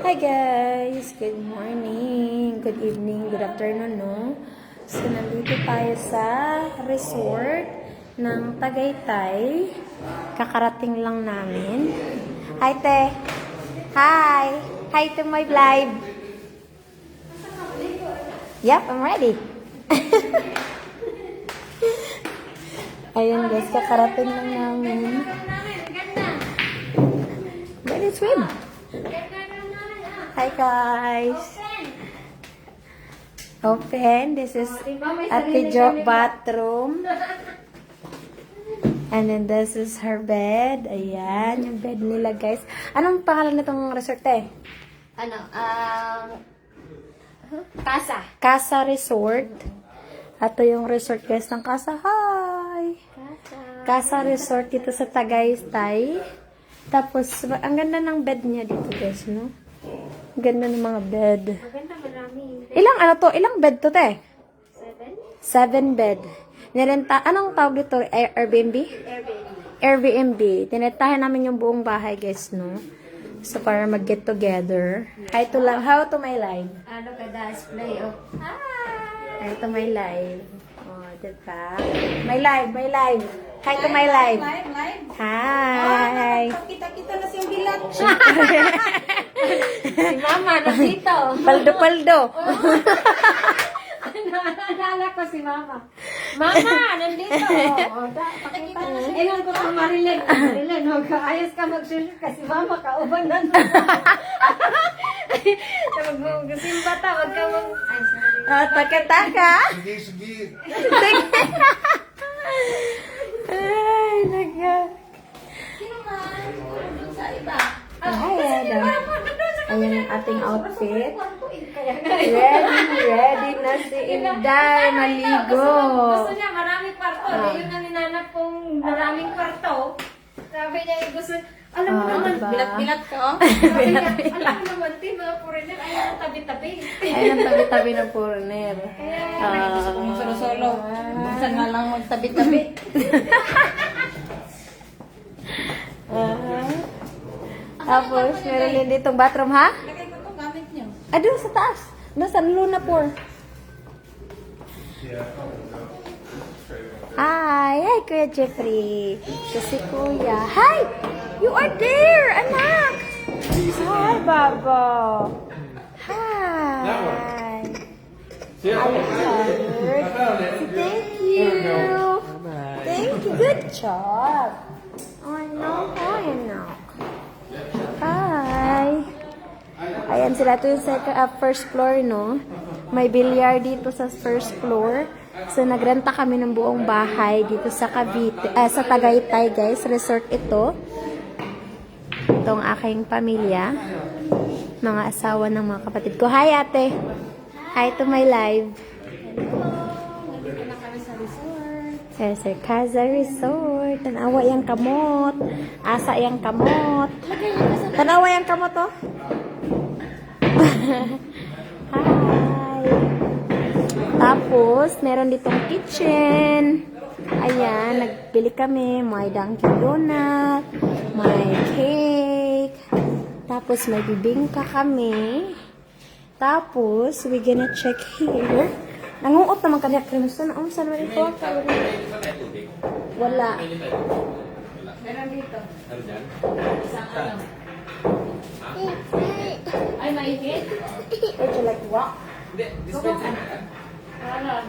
Hi guys! Good morning, good evening, good afternoon, no? So, nandito tayo sa resort ng Tagaytay. Kakarating lang namin. Hi, te! Hi! Hi to my live! Yep, I'm ready! Ayun guys, kakarating lang namin. Ready to swim! Hi guys! Open. This is Ate Jo bathroom. And then this is her bed. Ayan, yung bed nila guys. Anong pangalan nitong resort eh? Casa. Casa Resort. Ito yung resort guys ng Casa. Hi! Casa Resort dito sa Tagaytay. Tapos, ang ganda ng bed niya dito guys, no? Ang ganda ng mga bed. Maganda, marami. Ilang bed to, te? 7 7? bed. Nirenta, anong tawag dito? Airbnb? Airbnb. Tinetahan namin yung buong bahay, guys, no? So, para mag-get together. How to my live? Ano ka display? Oh. Hi to my live. Oh, diba? My live. Hi to my live. Live. Hi. Kita-kita na siyang bilat. Si Mama, nandito. Paldo. Naalala ko si Mama. Mama, nandito. Pakita na siya. Ewan ko kung Marilyn. Marilyn, ayos ka mag-shoot kasi Mama, kauban na. Magsimba ta, wag ka mag... Ay, sorry. Taka-taka. Sige. Ay, naga. Sino man? Sa iba. Ayan ang ating outfit. Kaya Ready na si Inday maligo. Gusto niya maraming kwarto. Yun ang ninanap kong maraming kwarto. Sabi niya, gusto, alam mo naman, diba? bilat-bilat ka, oh. Sabi niya, alam mo naman, mga foreigner, ayaw ang tabi-tabi. Ayun ang tabi-tabi ng foreigner. Gusto kong solo-solo. Buksan nga lang magtabi-tabi. Tapos, meron din ditong bathroom, ha? Lagay ko itong gamit niyo. Doon sa taas. Doon sa Luna Pool. Hi, Kuya Jeffrey. Siya si Kuya. Hi! You are there, anak! Hi, Baba. Hi. Thank you. Thank you. Good job. I know. Hi. Ayan sila. Ito yung first floor, no? May billiard dito sa first floor. So, nagrenta kami ng buong bahay dito sa Cavite, sa Tagaytay, guys. Resort ito. Itong aking pamilya. Mga asawa ng mga kapatid ko. Hi, ate. Hi to my live. Nandito na kami sa resort. Sa Casa Resort. Tanawa yung kamot. Asa yung kamot. Tanawa yung kamot, oh. Hi. Tapos, meron ditong kitchen. Ayan, nagbili kami. May Dunkin' Donut. May cake. Tapos, may bibingka kami. Tapos, we gonna check here. Nangungot naman kanya krimusta na. Saan naman ito? Wala. Meron dito. Isang ano. Ay, maigit? Would you like walk? Wala.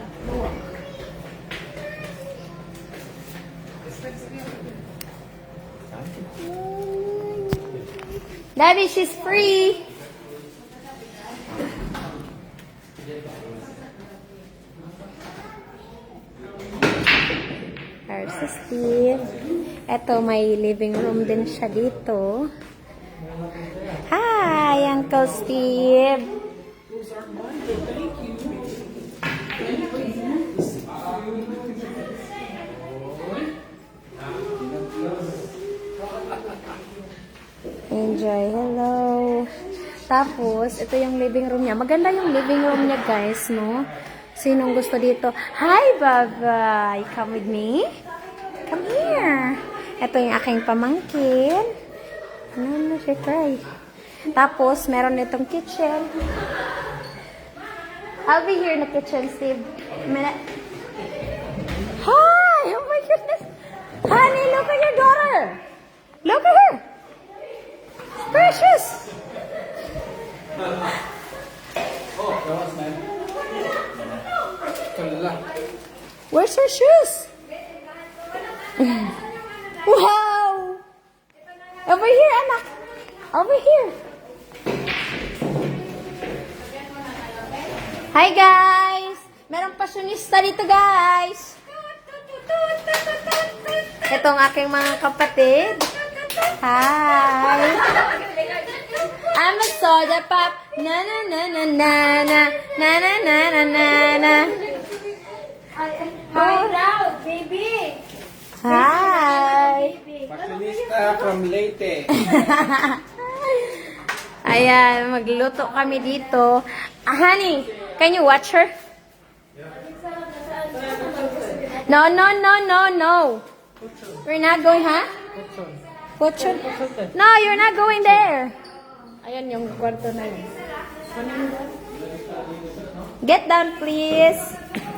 Daddy, she's free. There's si Steve. Ito, may living room din siya dito. Hi, Uncle Steve. Enjoy. Hello. Tapos, ito yung living room niya. Maganda yung living room niya, guys, no? Sinong gusto dito? Hi, Baba! You come with me? Come here. Ito yung aking pamangkin. Ano, she cry. Tapos, meron itong kitchen. I'll be here in the kitchen, Steve. A minute. Hi! Oh my goodness! Honey, look at your daughter! Look at her! Precious! Where's her shoes? Wow! Over here, anak! Over here! Hi guys! Merong pasyonista dito guys! Ito ang aking mga kapatid. Hi! I'm a soda pop. Na na na na na na na na na na na na. Hi now, baby. Hi! Fashionista from Leyte. Ayan, magluto kami dito. Honey, can you watch her? No, no, no, no, no. We're not going, huh? Kuchon? No, you're not going there. Ayan yung kwarto na yun. Get down, please.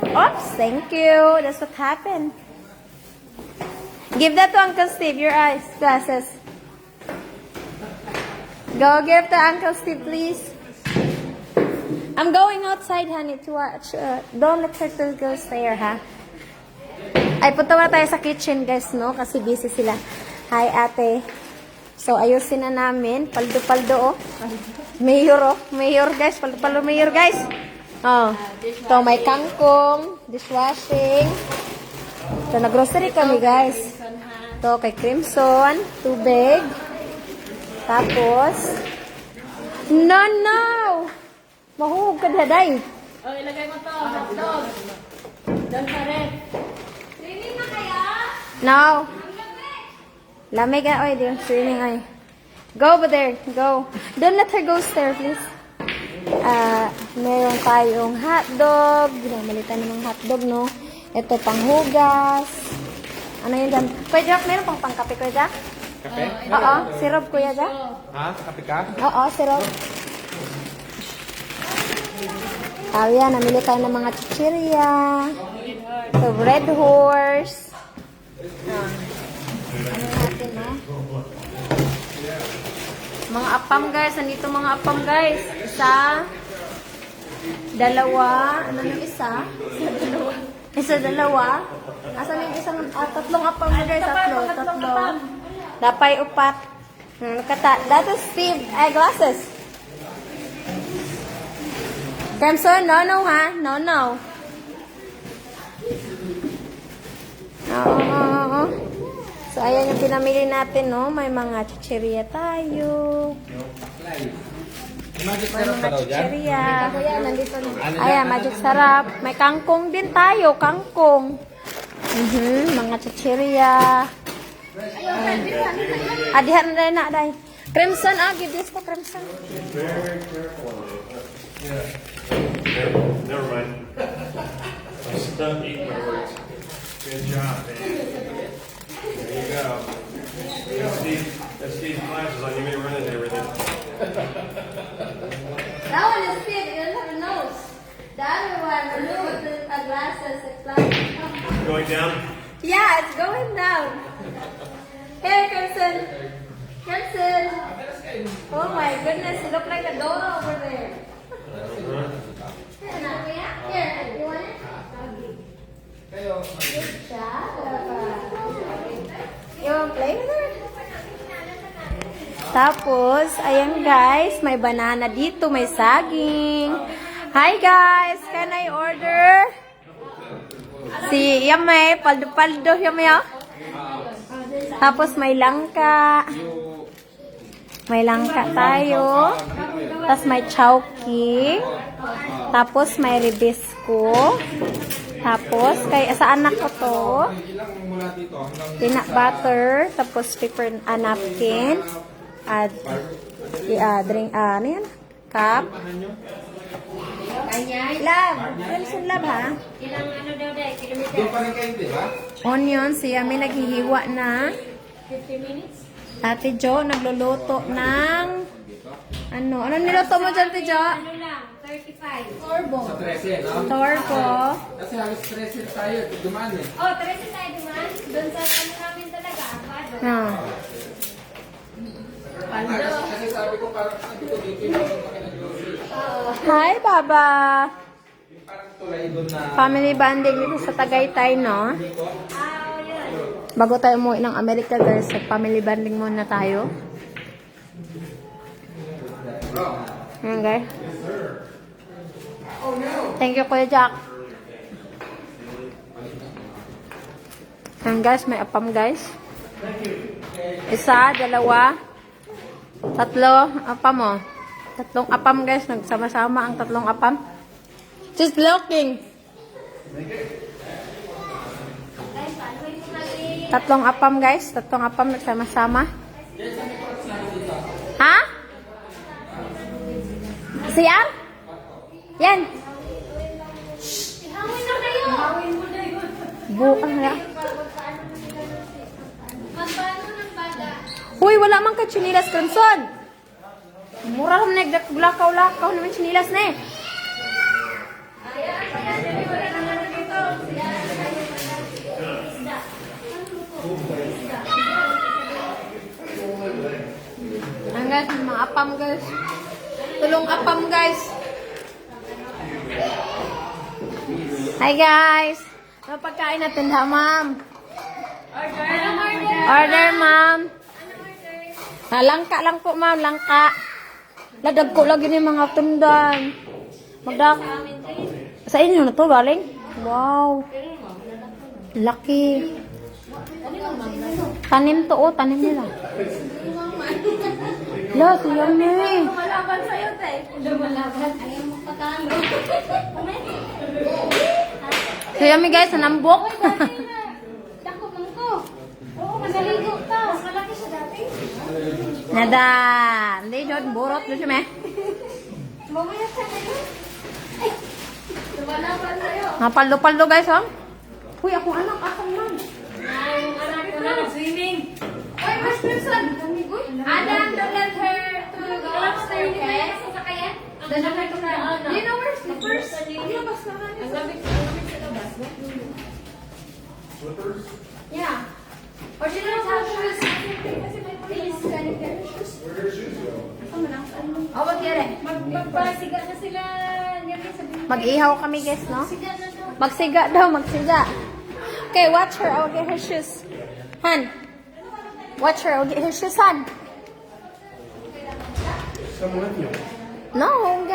Oops, thank you. That's what happened. Give that to Uncle Steve, your eyes, glasses. Go give to Uncle Steve, please. I'm going outside, honey, to watch. Don't let her to go there, ha? Ay, punta na tayo sa kitchen, guys, no? Kasi busy sila. Hi, ate. So, ayusin na namin. Paldo-paldo, oh. Mayor, oh. Mayor, guys. Paldo-paldo, mayor, guys. Oh. Ito, may kangkong, dishwashing. Ito, nag-grocery kami, guys. Ito, kay Crimson, tubig. Tapos, no, no! Mahuhog ka daday. Oh, ilagay mo to, hotdog. Doon pa rin. No. Lamig ay, oy, di swimming ay. Go over there, go. Don't let her go there, please. Meron tayong hotdog. Ginamalitan ng hotdog, no? Ito, panghugas. Ano yun dyan? Kuya Jack, meron pang pangkape, Kuya Jack? Kape? Oo, syrup, Kuya Jack? Ha? Kape ka? Oo, syrup. Yan, namili tayo ng mga chichirya. So, Red Horse. Ano natin, no? Mga apam, guys. Nandito mga apam, guys. Isa. Dalawa. Ano yung isa? Isa, dalawa. Asan yung isang, tatlong apam, guys. Tatlo. Dapay, upat. That is Steve. Glasses. Crimson, no, no, ha? No, no. Oo. So, ayan yung pinamili natin, no? May mga chichirya tayo. Magic May sarap mga ka daw dyan? chichirya. Ayan, magic sarap. May kangkong din tayo, kangkong. Mga chichirya. Adihan na rin na, day. Crimson, give this to Crimson. Very careful. Yeah. Never mind. I'm stuck eating my words. Good job, man. There you go. That's Steve's glasses on. You may run into everything. That one is Steve, it doesn't have a nose. The other one, blue with the glasses, it's like... Going down? Yeah, it's going down. Here, Crimson. Crimson. Oh my goodness, you look like a doll over there. Here, Nakuya. Here, you want it? Good job. You want to play with her? Tapos, ayan guys, may banana dito, may saging. Hi guys, can I order? Si Yame, paldo-paldo, Yame, oh. Tapos may langka. May langka tayo. Tapos may chowky. Tapos may ribisco. Tapos, kay sa anak ko to, peanut butter. Tapos paper napkin. Drink, ano yan? Cup. Love. Crimson love, ha? Ilang ano daw day, kilometer? Doon pa rin kayo, di ba? Onion, siya may naghihiwa na. 50 minutes? Ate Jo, nagluluto ng Ano? Ano niluto mo dyan, Tijo? Ano lang, 35. Torbo. Sa 13, no? Torbo. Kasi halos 13 tayo. Dumaan eh. Oh, 13 tayo naman. Doon sa ano namin talaga, abado. Ah. Kasi sabi ko dito yung grocery. Hi, Baba. Parang tulay doon na. Family bonding dito sa Tagaytay, no? Yun. Bago tayo umuwi ng Amerika, guys, family bonding muna tayo. Ayan, guys. Thank you, Kuya Jack. Ayan, guys, may apam, guys. Isa, dalawa, tatlo, apam, oh. Tatlong apam, guys. Nagsama-sama ang tatlong apam. Just looking. Tatlong apam, guys. Tatlong apam nagsama-sama. Ha? Siyang? Yan. Ihawin na kayo. Ihawin mo na yun. Bukan na. Magpaano ng bata? Huy, wala mang ka chinilas, Crimson. Mura ram naglakaw-lakaw naman chinilas na eh. Ang guys, mga apam, guys. Tulong apam, guys. Hi, guys. Ano pagkain natin, ha, ma'am? Order, ma'am. Ah, langka lang po, ma'am. Langka. Ladag ko lagi ni mga tundan. Magdak. Sa inyo na to, galing? Wow. Laki. Tanim to, oh. Tanim nila. La, siyang na eh. Malaban sa'yo, te. Lumalaban. Ayaw mo patalo. Siyang mi guys, nanambok. Dako man ko. Oo, masaligo ka. Mas malaki siya dati. Nada. Hindi, Jod. Burot doon siya, meh. Mamaya ka na yun. Ay, lumalaban sa'yo. Napaldo-paldo, guys, oh. Uy, akong anak. Akong man. Ay, yung anak ko na swimming. Oy, Miss Crimson. Adam, don't let her to go upstairs, okay? Sasakayan? Don't let her to go. Do you know where slippers? Ilabas na nga. Ang lamig sa labas. Slippers? Yeah. Or she knows how shoes. Please, can you get her shoes? Where do your shoes go? Oh, wag yan. Magpasiga na sila. Yan, sabihin. Mag-ihaw kami, guys, no? Siga na daw. Magsiga daw, magsiga. Okay, watch her. I'll get her shoes. Han. Watch her. I'll get her shoes, Han. Come with you. No,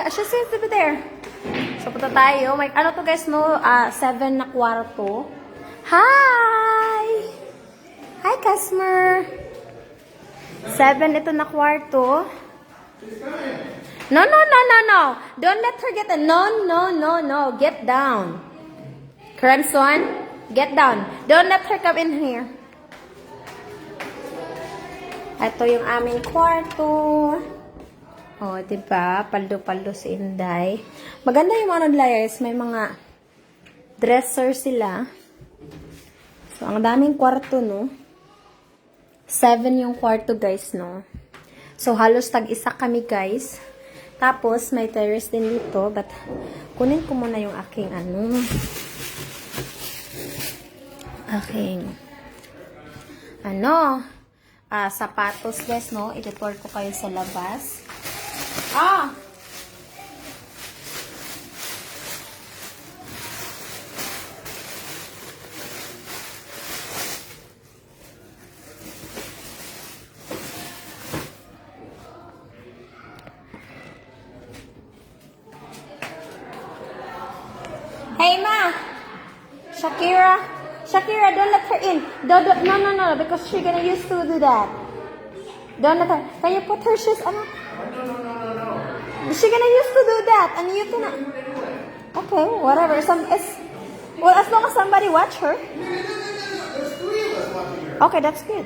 she says over there. So, punta tayo. May, ano to, guys, no? 7 na kwarto. Hi! Hi, customer. 7 ito na kwarto. No, no, no, no, no. Don't let her get in. No, no, no, no. Get down. Crimson, get down. Don't let her come in here. Ito yung aming kwarto. Oh, diba? Paldo-paldo si Inday. Maganda yung ano nila, guys. May mga dresser sila. So, ang daming kwarto, no? 7 yung kwarto, guys, no? So, halos tag-isa kami, guys. Tapos, may terrace din dito. But, kunin ko muna yung aking, ano, sapatos, guys, no? I-tour ko kayo sa labas. Hey, Ma! Shakira, don't let her in. No, because she's gonna used to do that. Don't let her. Can you put her shoes on? No. She's gonna used to do that, and you cannot. Okay, whatever. Well, as long as somebody watch her. Okay, that's good.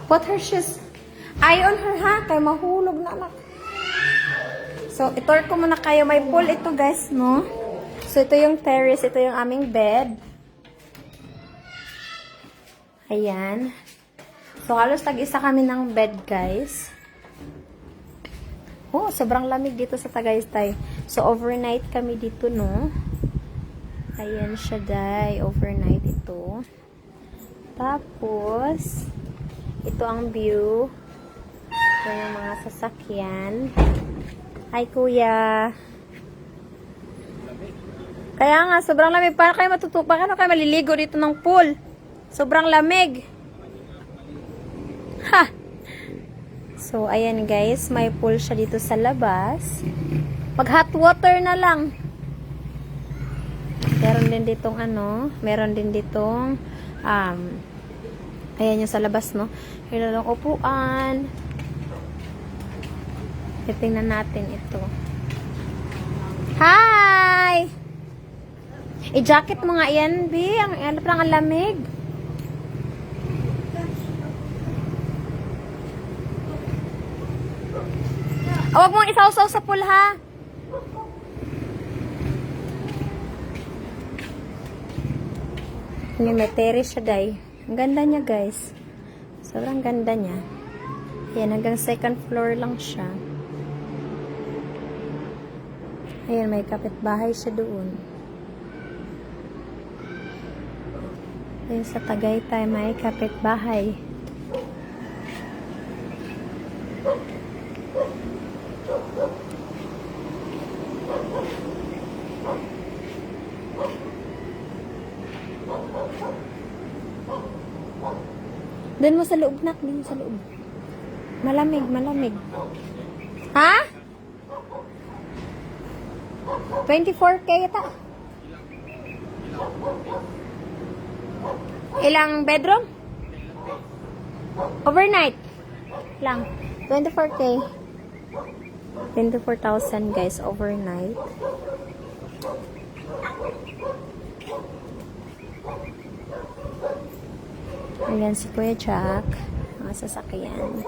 Put her shoes. Eye on her, ha? Kaya mahulog na, anak. So, itour ko muna kayo. May pool ito, guys, no? So, ito yung terrace. Ito yung aming bed. Ayan. So, halos tag-isa kami ng bed, guys. Oh, sobrang lamig dito sa Tagaytay. So, overnight kami dito, no? Ayan siya, day. Overnight ito. Tapos, ito ang view. Ito yung mga sasakyan. Ay, kuya. Kaya nga, sobrang lamig. Paano kayo matutupa? Paano kayo maliligo dito ng pool? Sobrang lamig. Ha! So, ayan guys. May pool siya dito sa labas. Mag hot water na lang. Meron din ditong meron din ditong ayan yung sa labas, no? Meron lang upuan. Titingnan natin ito. Hi! I-jacket mo nga yan, B. Ang lamig. Huwag mong isaw-saw sa pool, ha? May terrace siya, day. Ang ganda niya, guys. Sobrang ganda niya. Ayan, hanggang second floor lang siya. Ayan, may kapitbahay siya doon. Ayan, sa Tagaytay, may kapitbahay. Doon mo sa loob, nak. Doon mo sa loob. Malamig, malamig. Ha? 24K ito. Ilang bedroom? Overnight lang. 24K. 24,000 guys, overnight. Ayan si Kuya Jack. Mga sasakyan.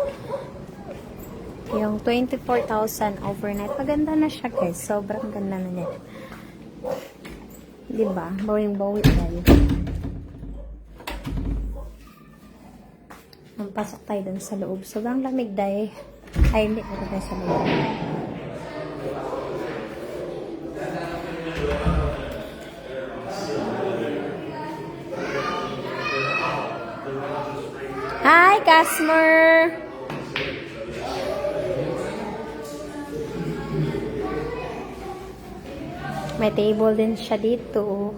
Yung 24,000 overnight. Maganda na siya guys. Sobrang ganda na niya. Diba? Bawing-bawi tayo. Pasok tayo dun sa loob. Sobrang lamig dahil. Ay, hindi. Ito tayo sa loob. Hi, customer! May table din siya dito.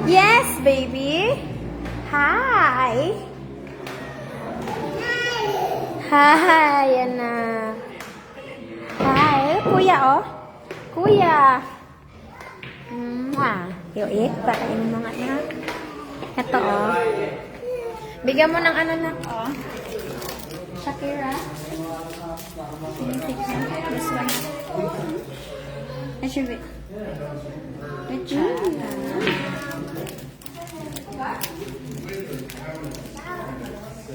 Yes, baby! Hi! Hi, anak! Hi, kuya, oh! Kuya! Yoit, para yung mga anak. Ito, oh. Bigyan mo ng anak, oh. Shakira. This one. I should be. Good job.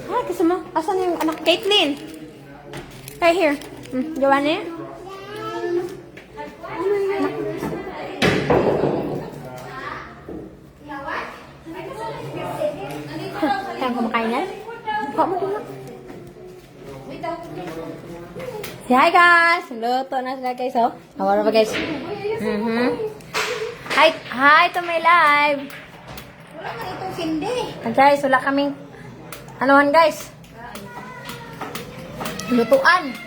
Ah, kasi mo. Asan yung anak? Caitlyn. Right here. Gawa na yan? Kaya kumakain yan? Buka mo dun. Say hi guys! Luto na sila guys, oh. Nawala pa guys. Hi to my live! Wala na itong hindi. Guys, wala kaming anuhan guys. Lutuan.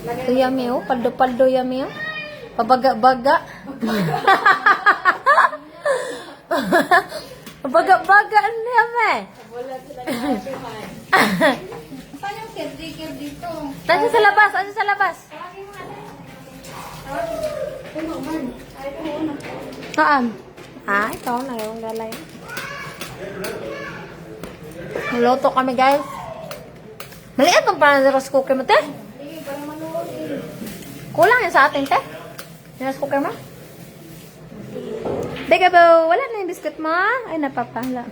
Ito yummy, oh. Paldo-paldo yummy, oh. Pabaga-baga. Pabaga-baga ano yummy. Saan yung care dito? Asan sa labas? Asan sa labas? Saan? Ikaw na yung galay. Naluto kami guys. Maliit ang parang rice cooker mo, te. Kulang yan sa atin, te. Yung rice cooker mo. Bega ba, wala na yung biscuit mo? Ay, napapala.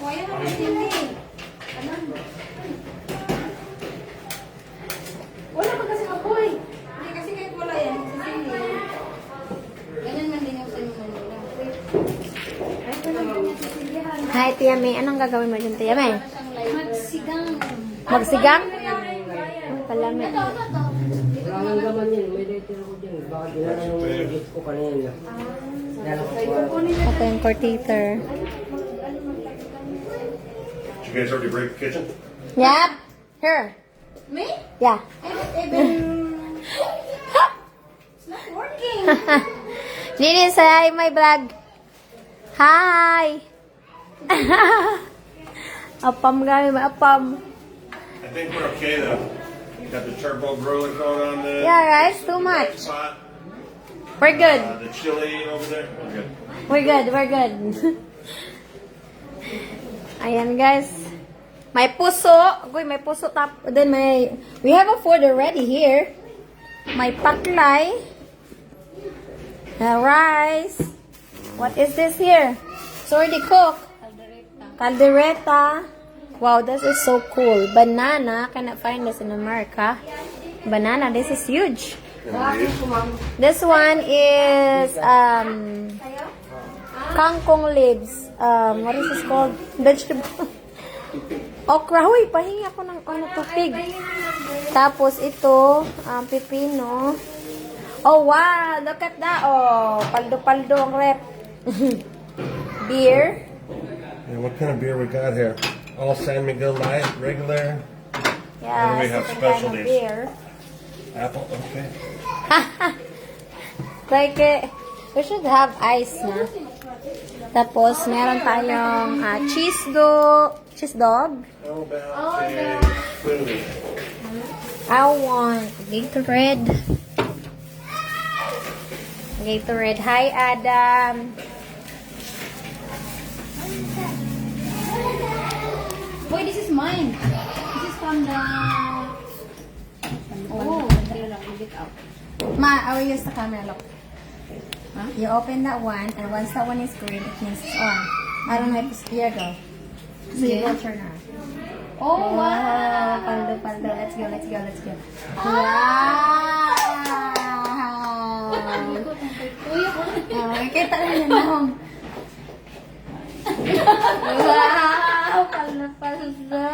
Wala na hindi. Wala pa kasi apoy. Hindi kasi kahit wala yan. Hi, Tia May. Anong gagawin mo dyan, Tia May? Magsigang. Magsigang? Ang palamit. Wala nang gaman yun. May letter ako dyan. Baka dinala yung gift ko kanina. Dala ko po. Ito yung cortator. Did you guys already break the kitchen? Yep. Here. Me? Yeah. I haven't even... It's not working. Nini, say hi, my vlog. Hi. Apam kami, apam. I think we're okay though. Got the turbo broiler going on there. Yeah, guys, too much. Pot, We're good. the chili over there. We're good. We're good, we're good. Ayan, guys. May puso. Uy, may puso tap. Then may... We have a food already here. May paklay. Rice. What is this here? It's already cooked. Caldereta. Wow, this is so cool. Banana. Cannot find this in America. Banana. This is huge. This one is kangkong leaves. What is this called? Vegetable. Okra. Huy, pahingi ako ng tupig. Tapos ito, pipino. Oh, wow. Look at that. Oh, paldo-paldo ang rep. Beer. Yeah, what kind of beer we got here? All San Miguel Light, regular, Yeah, we have different kind of specialties? beer. apple. Okay. Like, we should have ice na. Tapos, meron tayong cheese dog. How about a food? I want Gatorade. Gatorade. Hi, Adam. Boy, this is mine. This is from the... Oh, leave it out. Ma, I will use the camera. Look. You open that one, and once that one is green, it means it's on. I don't know if it's here, go. So you will turn on. Oh, wow. Paldo, paldo. Let's go, let's go, let's go. Wow! Kita na yun, no? Wow! Paldo, paldo.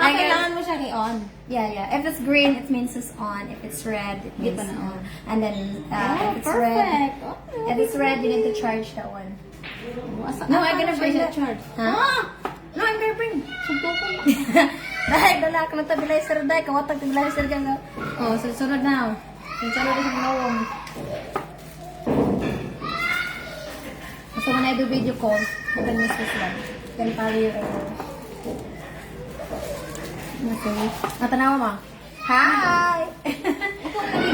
Kailangan mo siya i-on. Yeah. If it's green, it means it's on. If it's red, it means Dito na on. And then, if it's perfect. red, if it's red, you need to charge that one. No, I'm gonna bring that. Huh? No, I'm gonna bring. Suntukan mo. Dahil dala ka ng stabilizer dahil kawatag stabilizer ka nga. Oh, sunod na. Sunod na sa lawong. So when I do video calls, you can miss this one. You can carry your Okay. Matanawa mo. Hi!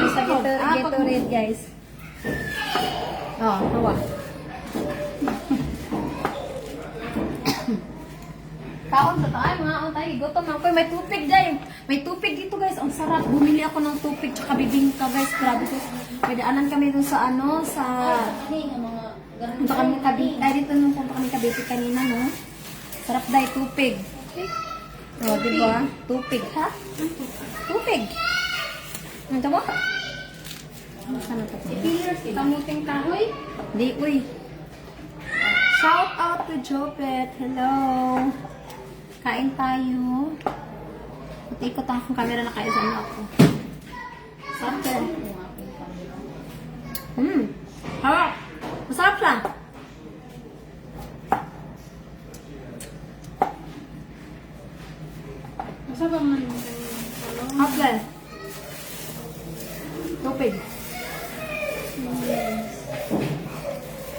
Sa Gatorade, guys. Oh, hawa. Kaon sa tayo, mga tayo. Gutom na ako. May tupig dyan. May tupig dito, guys. Ang sarap. Bumili ako ng tupig tsaka bibingka, guys. Grabe, guys. May daanan kami dun sa sa... Punta kami Cavite. Ay, dito nung punta kami Cavite kanina, no? Sarap dahil tupig. O, diba? Tupig, ha? Tupig. Ano ito mo? Ano ito? Kamuting kahoy. Di, uy. Shout out to Jopet. Hello. Kain tayo. Ikot ang akong camera na kaya sa ako. Sarap siya. Harap. Masarap siya. Masarap ba man? Apple. Tupig.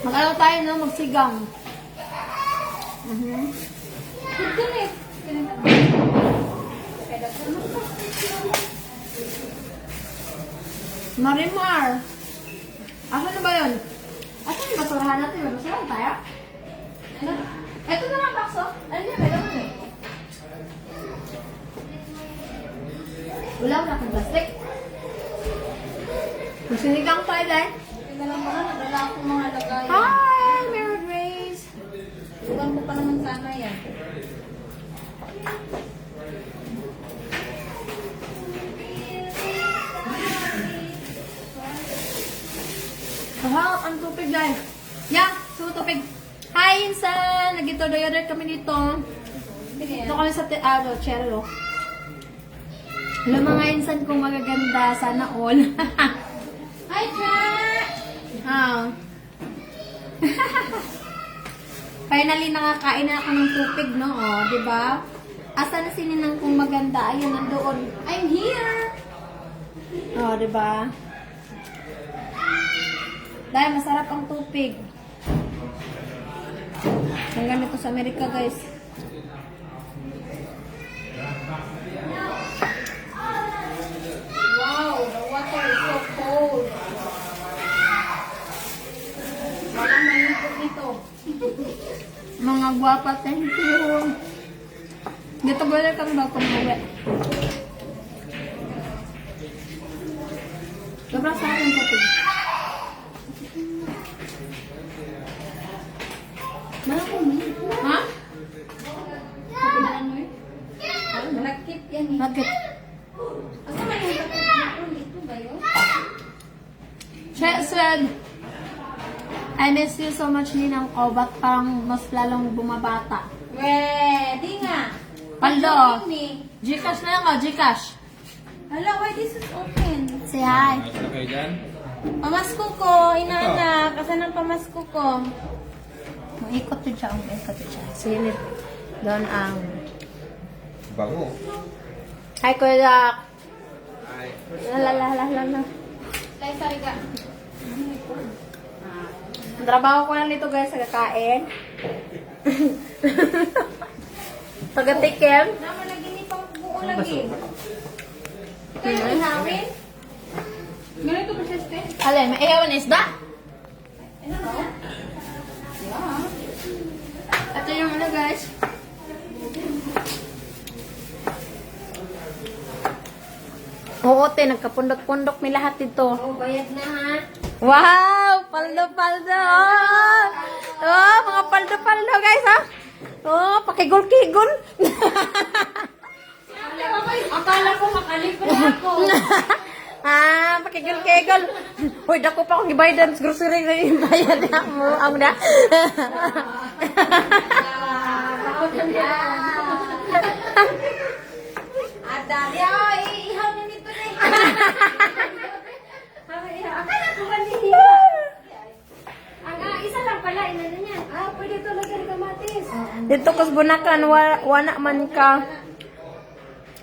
Mag-ano tayo, no? Magsigang. Ganit. Marimar. Asan na ba yun? Asan yung basurahan natin? May basurahan tayo? Ito na lang, bakso. Ano yun? May laman eh. Wala mo na akong plastic. Magsinigang tayo dahil. Tingnan lang mo na, nadala akong mga lagay. Hi, Mary Grace. Iwan ko pa naman sana yan. Mahal ang tupig dahil. Yeah, sumo tupig. Hi, Insan! Nagito-order kami dito. Dito kami sa Chero. Hello mga Insan kung magaganda. Sana all. Hi, Jack! Ah. Finally, nakakain na ako ng tupig, no? Oh, di ba? Asa na si Ninang kung maganda? Ayun, nandoon. I'm here! Oh, di ba? Dahil masarap ang tupig. Ang ganito sa Amerika, guys. Wow, the water is so cold. Walang malungkot nito. Mga gwapa, thank you. Dito ba kami ba kumuwi? Sobrang sarap ng tupig. Ha? Kapidaan mo eh. Malakit yan eh. Bakit? Asa man yung kapidaan? Ito ba yun? Che said, I miss you so much, Ninang ko. Ba't parang mas lalong bumabata? Weh, di nga. Paldo. Joking me. Gcash na lang o, Gcash. Hala, why this is open? Say hi. Ano kayo dyan? Pamasko ko, inaanak. Asan ang pamasko ko? Maikot to siya, ang ikot to siya. Silip. Doon ang... Bango. Hi, Kuya Jack. Ay. Lalalala. Lai, sariga. Ang trabaho ko lang dito guys, sa kakain. Taga-tikim. Naman lagi ni pang buo lagi. Kaya inawin? Ganito ba siya, Ste? Alin, may iyawan isda? Ano ba? Ito yung ano guys. Oo, te, nagkapundok-pundok may lahat dito. Oh, bayad na ha. Wow! Paldo-paldo! Oh, mga paldo-paldo guys, ha? Oh, pakigol-kigol. Akala ko makalipad ako. Pakigol-kigol. Uy, dako pa akong ibayad sa grocery na ibayad na mo. Ang na. Adali, oh, ihaw na nito na. Akala ko kanina. Isa lang pala, inano niya. Pwede ito lagyan kamatis. Dito kas bunakan, wana man ka.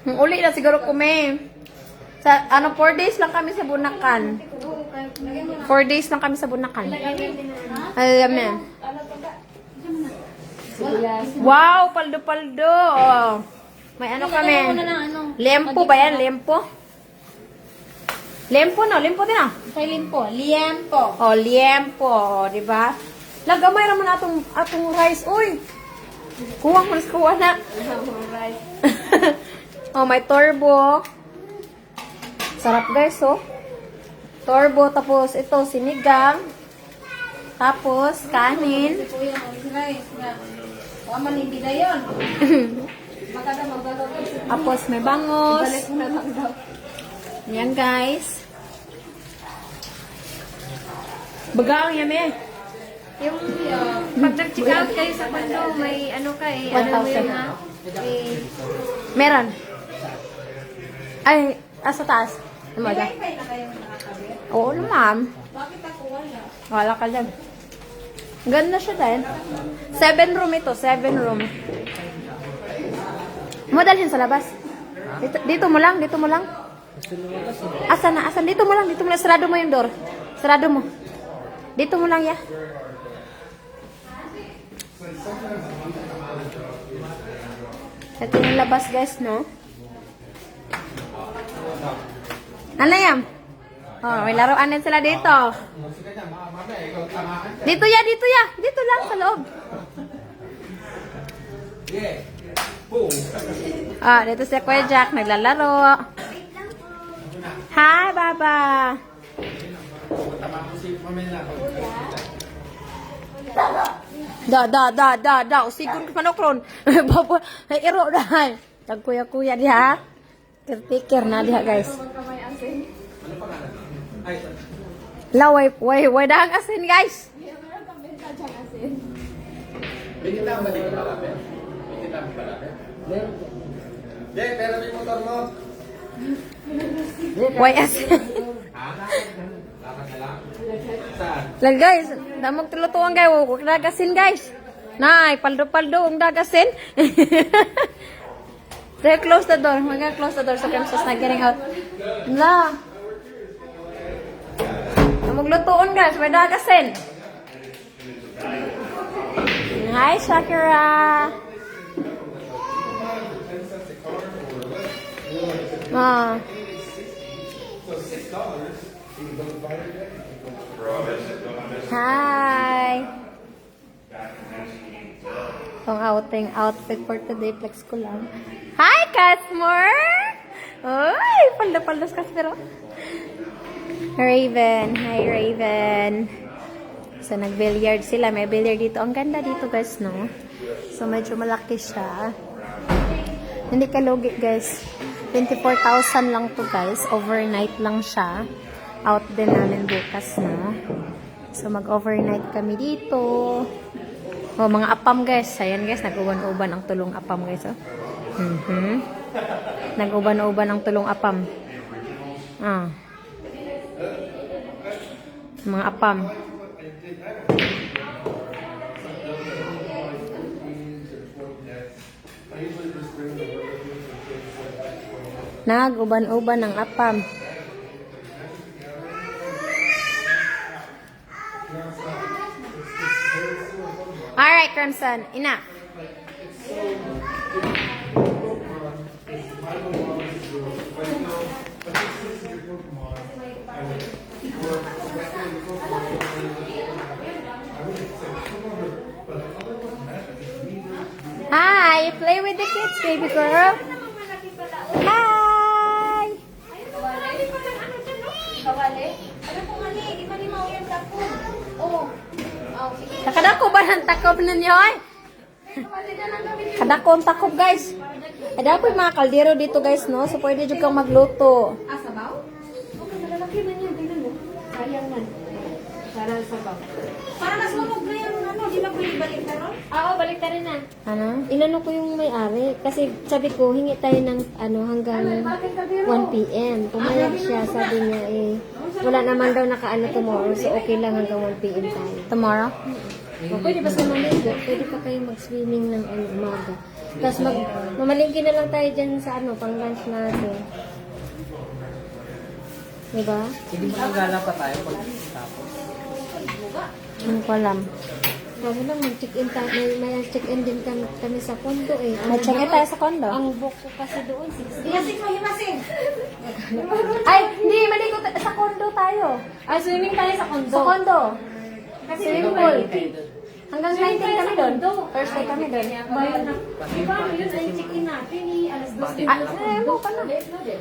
Uli na siguro kumi. Sa, 4 days lang kami sa bunakan. 4 days lang kami sa bunakan. Alam na. Wow, paldo-paldo. Oh. May ano kami. Lempo ba yan? Lempo? Lempo no? Lempo din ah. Kay Limpo. Liempo. Oh, liempo. Oh, di ba? Lagamay naman atong rice. Uy! Kuha mo kuha na. Oh, may turbo. Sarap guys, oh. Turbo, tapos ito, sinigang. Tapos, kanin. Kuya, rice na. Waman hindi na yun. Maganda magdalaw. Tapos, may bangos. Balik mo na lang daw. Yan, guys. Bagang yami. Yung pag nag-check out kayo sa condo, may ano ka eh. Ano mo 1,000. yun ha? Eh, Meron. Ay, sa taas. Ano ba? wifi na kayo nakakabit? Oo naman. Bakit ako wala? Wala ka dyan. Ganda siya din. 7 room ito. 7 room. Mo dalhin sa labas. Dito mo lang. Dito mo lang. Asan na? Asan? Dito mo lang. Dito mo lang. Sarado mo yung door. Sarado mo. Dito mo lang ya. Ito yung labas guys, no? Ano yan? Oh, may laruan din sila dito. Dito ya, dito ya. Dito lang sa loob. Yeah. Boom. Ah, dito si Kuya Jack naglalaro. Hi, Baba. Tama ko si Pamela. Da. Usigon ka manokron. Baba, ay iro dahil. Tag kuya-kuya diha. Caretaker na diha, guys. Laway, way dahang asin, guys. Binita ba dito malapit? Binita mo malapit? Meron. Hindi, pero may motor mo. YS. Ha? Lakad na lang? Saan? Lang guys, damog tulutuan guys, huwag dagasin guys. Nay, paldo-paldo, ang dagasin. So, close the door. Close the door so Princess not getting out. La. Damog lutuan guys, may dagasin. Hi, Shakira. Ah. Hi. Ang outing outfit for today, flex ko lang. Hi, Casmore! Uy, palda-paldas Casmore. Raven. Hi, Raven. So, nag-billiard sila. May billiard dito. Ang ganda dito, guys, no? So, medyo malaki siya. Hindi kalugi, guys. 24,000 lang to, guys. Overnight lang siya. Out din namin bukas, no? So, mag-overnight kami dito. Oh, mga apam, guys. Ayan, guys. Nag-uban-uban ang tulong apam, guys, oh. Nag-uban-uban ang tulong apam. Ah. Mga apam. Nag-uban-uban ang apam. Alright, Crimson. Enough. Hi, play with the kids, baby girl. Hi. Nakadako ba ng takob ninyo, ay? Kadako ang takob, guys. Ada po yung mga kaldero dito, guys, no? So, pwede dyan kang magluto. Sabaw? Okay, malalaki man yan. Tingnan mo. Sayang man. Para sabaw. Para mas lumog na yung ano. Di ba pwede balik na ron? Oo, balik na rin na. Ano? Inano ko yung may-ari. Kasi sabi ko, hingi tayo ng ano, hanggang 1 p.m. Pumayag siya, sabi niya wala naman daw nakaano tomorrow. So, okay lang hanggang 1 p.m. tayo. Tomorrow? O, pwede ba sa maligo? Pwede pa kayo mag-swimming ng umaga. Tapos mamalingki na lang tayo dyan sa ano, pang lunch natin. Diba? Hindi mo nagala pa tayo pag tapos. Hindi ko alam. Sabi lang, mag-check-in tayo. May check-in din kami sa condo eh. May check-in tayo sa condo? Ang book ko kasi doon, 60. Himasing mo, himasing! Ay, hindi, maligo sa condo tayo. Ay, swimming tayo sa kondo. Sa condo. Kasi Swimming pool. Hanggang 19 kami doon. Thursday kami doon. Bayan na. Diba, yun ay check-in natin eh. Alas 2 Mo ka na.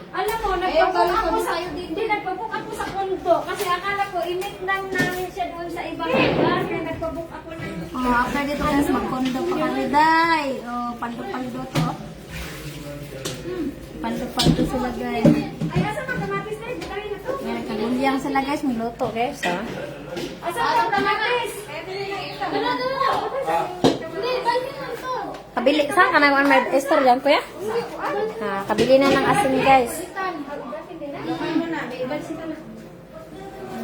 Alam mo, nagpabook ako sa hindi nagpabook ako sa kondo kasi akala ko imit lang namin siya doon sa ibang lugar kaya nagpabook ako ng After dito guys, mag-condo pa kami, day. Paldo-paldo to. Paldo-paldo sila, guys. ay asa mga kamatis na ito na to May nagkagulyang sila, guys. May luto, guys. Ha? asa mga kamatis hindi balik na ito Kabili. Saan ka na may Esther dyan, kuya? Kabili na ng asin, guys.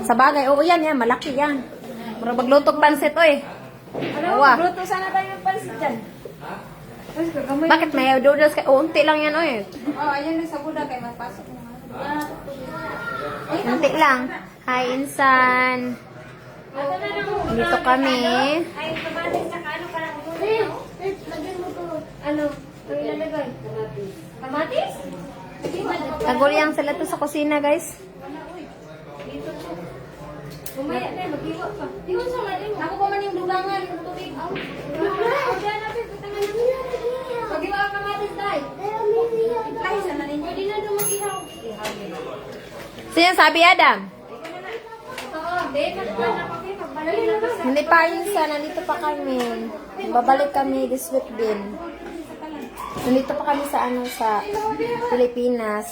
Sa bagay, oo yan, malaki yan. Pero maglutog pansit, oy. Awa. Bruto sana tayo ng pansit dyan Bakit may noodles ka? Unti lang yan, oy. ayun na sa buda kay magpasok mo Unti lang. Hi, Insan. Dito kami. ay kamatis na ano parang lagyan mo to ano ang ilalagay kamatis Kagulyang sila to sa kusina, guys. Bumaya na, mag-iwa pa. Tingnan sa maling. Ako pa man yung dugangan, yung tubig. Ako dyan natin, putangan namin. Mag-iwa ka kamatis, day. Ay, sana ninyo. Pwede na doon mag-ihaw. Sino sabi, Adam? Oo, babe, nagplan ako kayo. Pagbalagin na kasi. Hindi pa, Insan. Nandito pa kami. Babalik kami this week din. Nandito pa kami sa sa Pilipinas.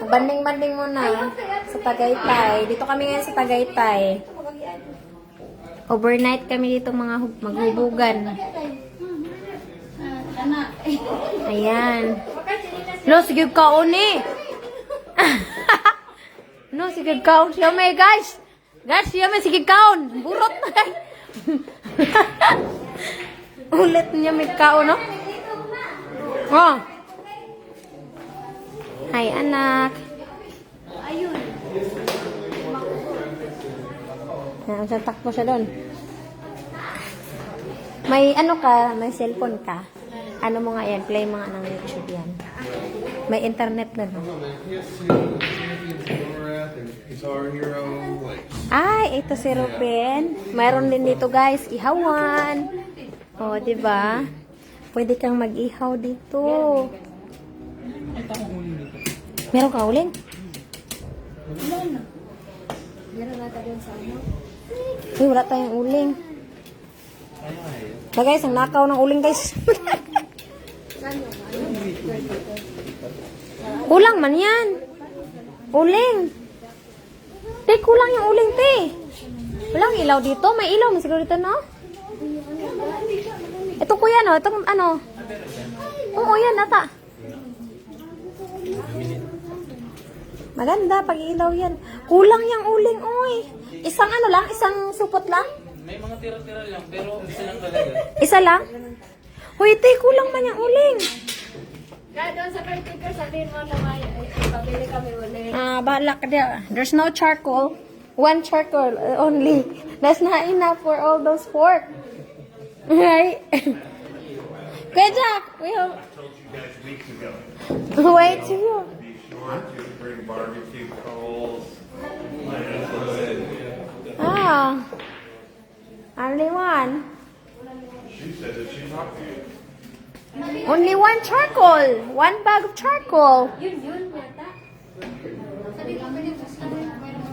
Banding-banding muna sa Tagaytay. Dito kami ngayon sa Tagaytay. Overnight kami dito mga maghubugan. Ayan. No, sige kaon eh. No, sige kaon. Siya may guys. Guys, siya may sige kaon. Burot na guys. Ulit niya may kaon, no? Oh. Hi, anak. Ayun. Sa takbo siya doon. May ano ka, may cellphone ka. Ano mo nga yan, play mga ng YouTube yan. May internet na no? Guitar Hero, like, Ay, ito si Ruben. Mayroon din dito guys, ihawan. O, di ba? Pwede kang mag-ihaw dito. Meron ka uling? Meron na tayo sa ano. Uy, wala tayong uling. Na guys, ang nakaw ng uling guys. Kulang man yan. Uling. Te, kulang yung uling, te. Walang ilaw dito. May ilaw. May siguro dito, no? Ito kuya, no? Ito, ano? Oo, yan, ata. Maganda, pag ilaw yan. Kulang yung uling, oy. Isang ano lang? Isang supot lang? may mga tira-tira lang, pero isa lang talaga. Isa lang? Hoy, te, kulang man yung uling. Kaya doon sa particular, sabihin mo na may pabili kami ulit. Bahala ka dia. There's no charcoal. One charcoal only. That's not enough for all those pork. Right? Good job. We I have... told you guys weeks ago. Wait to you. Be sure to bring barbecue coals, firewood. Ah. Only one. She said that she talked to you. Only one charcoal. One bag of charcoal. Yun, yata. Sabi ko,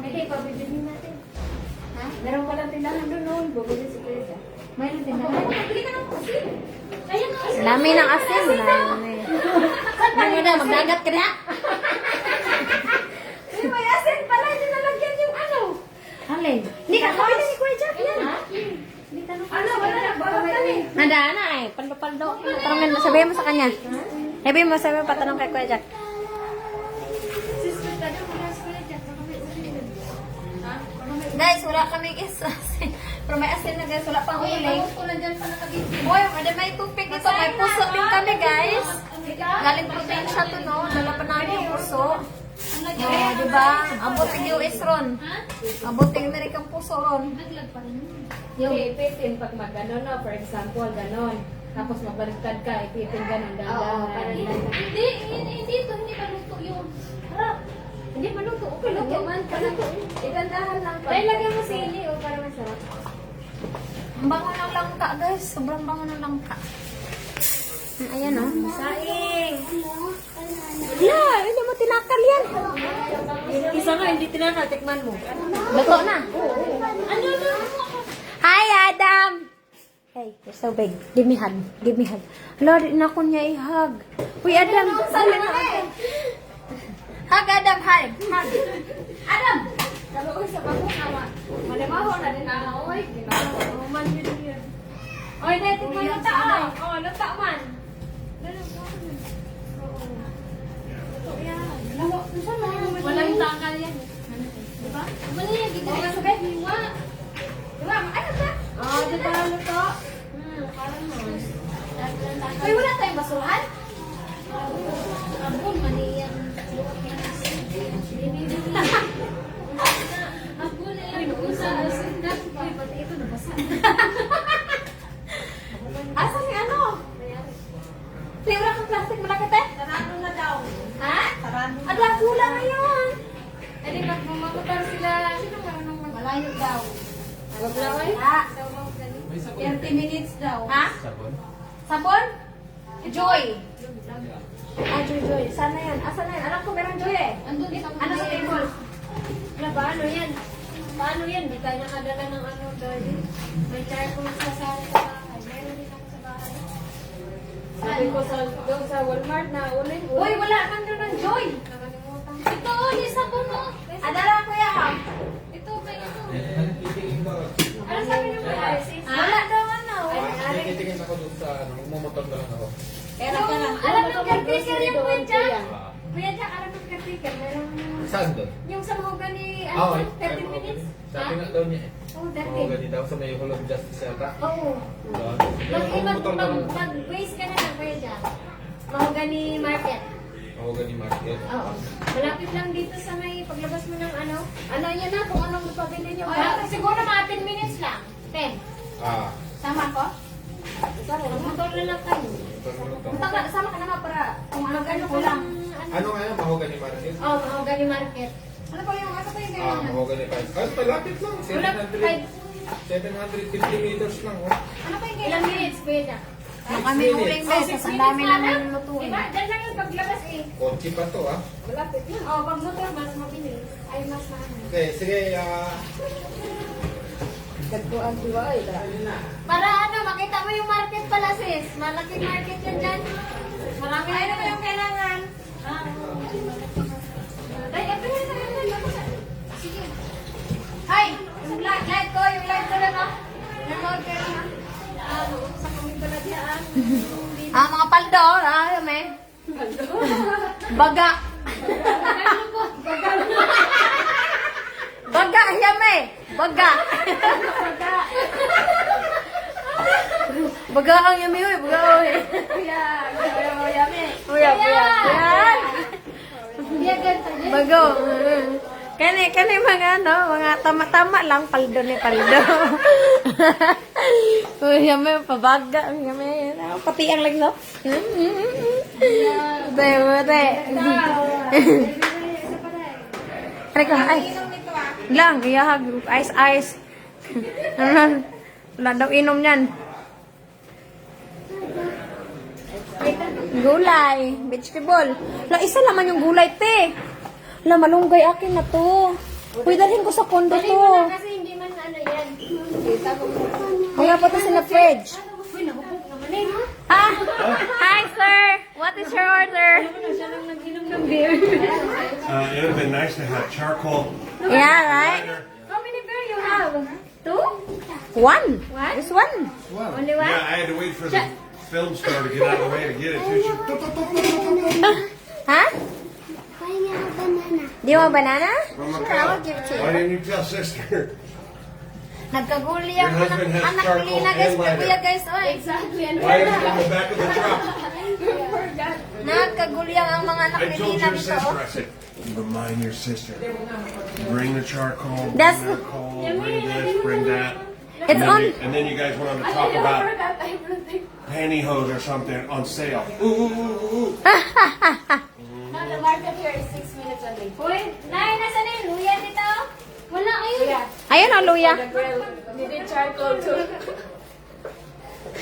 pwede pabibili natin. Ha? Meron palang tindahan doon noon. Bubuli si Kuya. Mayroon tindahan. Pabili ka ng asin. Kaya nga asin. Dami ng asin. Dami. Dami na, magdagat ka na. Uy, may asin pala. Hindi nalagyan yung ano. Alin? Hindi ka kabili ni Kuya Jack yan. Ano, wala na. Balat ka eh. Handa na eh. Paldo-paldo. Tanongin mo. Sabihin mo sa kanya. Sabihin mo, patanong kay Kuya Jack. Sister, ka daw. Wala si Kuya Jack. Baka may asin. Ha? Baka may Guys, wala kaming asin. Pero may asin na guys. Wala pang Uy, uling. bangus ko na dyan pa nakabiti. Boy, ada may tupig dito. May puso din kami guys. Galing probinsya to no. Dala pa namin yung puso. Oh, diba? Abot ang US ron. Abot ang Amerikang puso ron. Yung ipitin pag mag-ganon, no? For example, ganon. Tapos magbaliktad ka, ipitin ganon, dahan. Hindi ito, hindi maluto yung harap. Hindi maluto, okay lang. Maluto. Igandahan lang pa. Dahil lagyan mo sili, o para masarap. Ang bango ng langka guys. Sobrang bango ng langka. Ayan oh. Saing! Wala, hindi mo tinakal yan. Isa nga, hindi tinakal, tikman mo. Luto na. Ano na? Hi, Adam! Hey, you're so big. Give me hug. Give me hug. Lord, na ko niya i-hug. Uy, Adam. Sali na Adam. Hug, Adam. Hug. Hug. Adam! Sabi ko sa bako naman. Malimaho na din na oy. Ginawa man yun. Oy, dito mo yung tao. Oh, luta man. Walang takal yan. Diba? Mali yan. Ginawa sa bed. Diba? Diba? Ano ba? Oh, diba luto? Parang mas. Uy, wala tayong basurahan? Abon, mali yan. Abon na yan. Usa, asindak. Uy, pati ito nabasa. Asan yung ano? Wala kang plastic malaki tayo? Tarado na daw. Ha? Tarado na. Adla, kulang na yun. Eh, di ba, mamamutar sila. Sino marunong malayo daw? Wag lang eh. Ha? 30 minutes daw. Ha? Sabon? Sabon? Joy. Joy. Sana yan. Asan na yan? Alam ko meron Joy eh. Andun din ako. Ano sa table? Wala, paano yan? Paano yan? Di tayo nakadala ng ano, Jordan. May charcoal sa bahay. Meron din ako sa bahay. Sabi ko doon sa Walmart na uling. Uy, wala man doon ng Joy. Nakalimutan. Ito, di sabon mo. Adala ko yan. Ito, kaya ito. Ano sabi niyo? Wala daw ano. Titingin ako doon sa ano, magmumotor na lang ako. Alam mo, caretaker yung kuya Jack. Kuya Jack, alam mo, caretaker. Merong Saan doon? yung sa mga gani, Oo, 30 minutes. Sabi nga daw niya eh. Oo, Oo, 30. gani daw sa may Hulog Justice yata. Oo. Doon. Mag-ibang Magmumotor na lang. mag-waste ka na lang, Kuya Jack. Mahogany Market. Oo, gani market. Oo. Malapit lang dito sa may paglabas mo ng ano. Ano yun na, kung anong pabili niyo. Siguro mga 10 minutes lang. 10. Ah, Sama ko? Motor na lang kayo. Sama ka naman para kung ano ko lang. ano nga yun? Mahogany market? Oh, Mahogany Market. Ano pa yung ganyan? Mahogany market. Ay, malapit lang. Wala, 750 meters lang. Oh. Ano pa yung ganyan? Ilang minutes, Kuya Jack? Nung kami uling beses, ang dami namin lutuin. Diba? Diyan lang yung paglabas eh. Kotse pa to ah. Malapit lang. Oh, pag motor, mas mabilis. Ay, mas mahal. Okay, sige. Para ano, makita mo yung market pala sis. Malaking market yan dyan. Marami ano ba yung kailangan? Ay, ito yun sa sige. Hi! Yung live ko lang ah. Nanood kayo ha. Sa kami pala dyan. Ah, mga paldo, may. Baga. Baga, yame. Baga. Baga ang yame, uy. Baga, uy. Kuya. Yan. Bago. Kani mga ano, mga tama-tama lang paldo ni paldo. Uy, yame, pabaga. Yame, pati ang lagno. Dere. Ay. Lang, iyahag. Ice. Wala daw inom yan. Gulay. Vegetable. La, isa naman yung gulay, te. La, malunggay akin na to. Uy, dalhin ko sa kondo Dali to. mo na kasi hindi man ano yan. Kaya po to sa na fridge. Uy, nahubog naman eh. Ah! Hi, sir! What is your order? Siya lang nag-inom ng beer. It would have been nice to have charcoal. Yeah, right? How many beer you have? Two? One. What? This one. Only one? Yeah, I had to wait for the film star to get out of the way to get it to you. Huh? Do you want banana? Mama, Sure, I will give it to Why you. didn't you tell sister? Nagkaguli Your ang husband has anak charcoal ni na guys. and lighter. Kuya guys, oy. Exactly. Ano Why is it in the back of the truck? Nagkaguli ang mga anak I ni told Nina your dito. sister, I said, remind your sister. Bring the charcoal, bring That's- the coal, bring this, bring that. It's And then you guys went on to talk about pantyhose or something on sale. Ooh. Now the market here is 6 minutes away. Uy, Nay, nasa na yung luya dito? Wala ayun. Ayun ang luya. Needed charcoal too.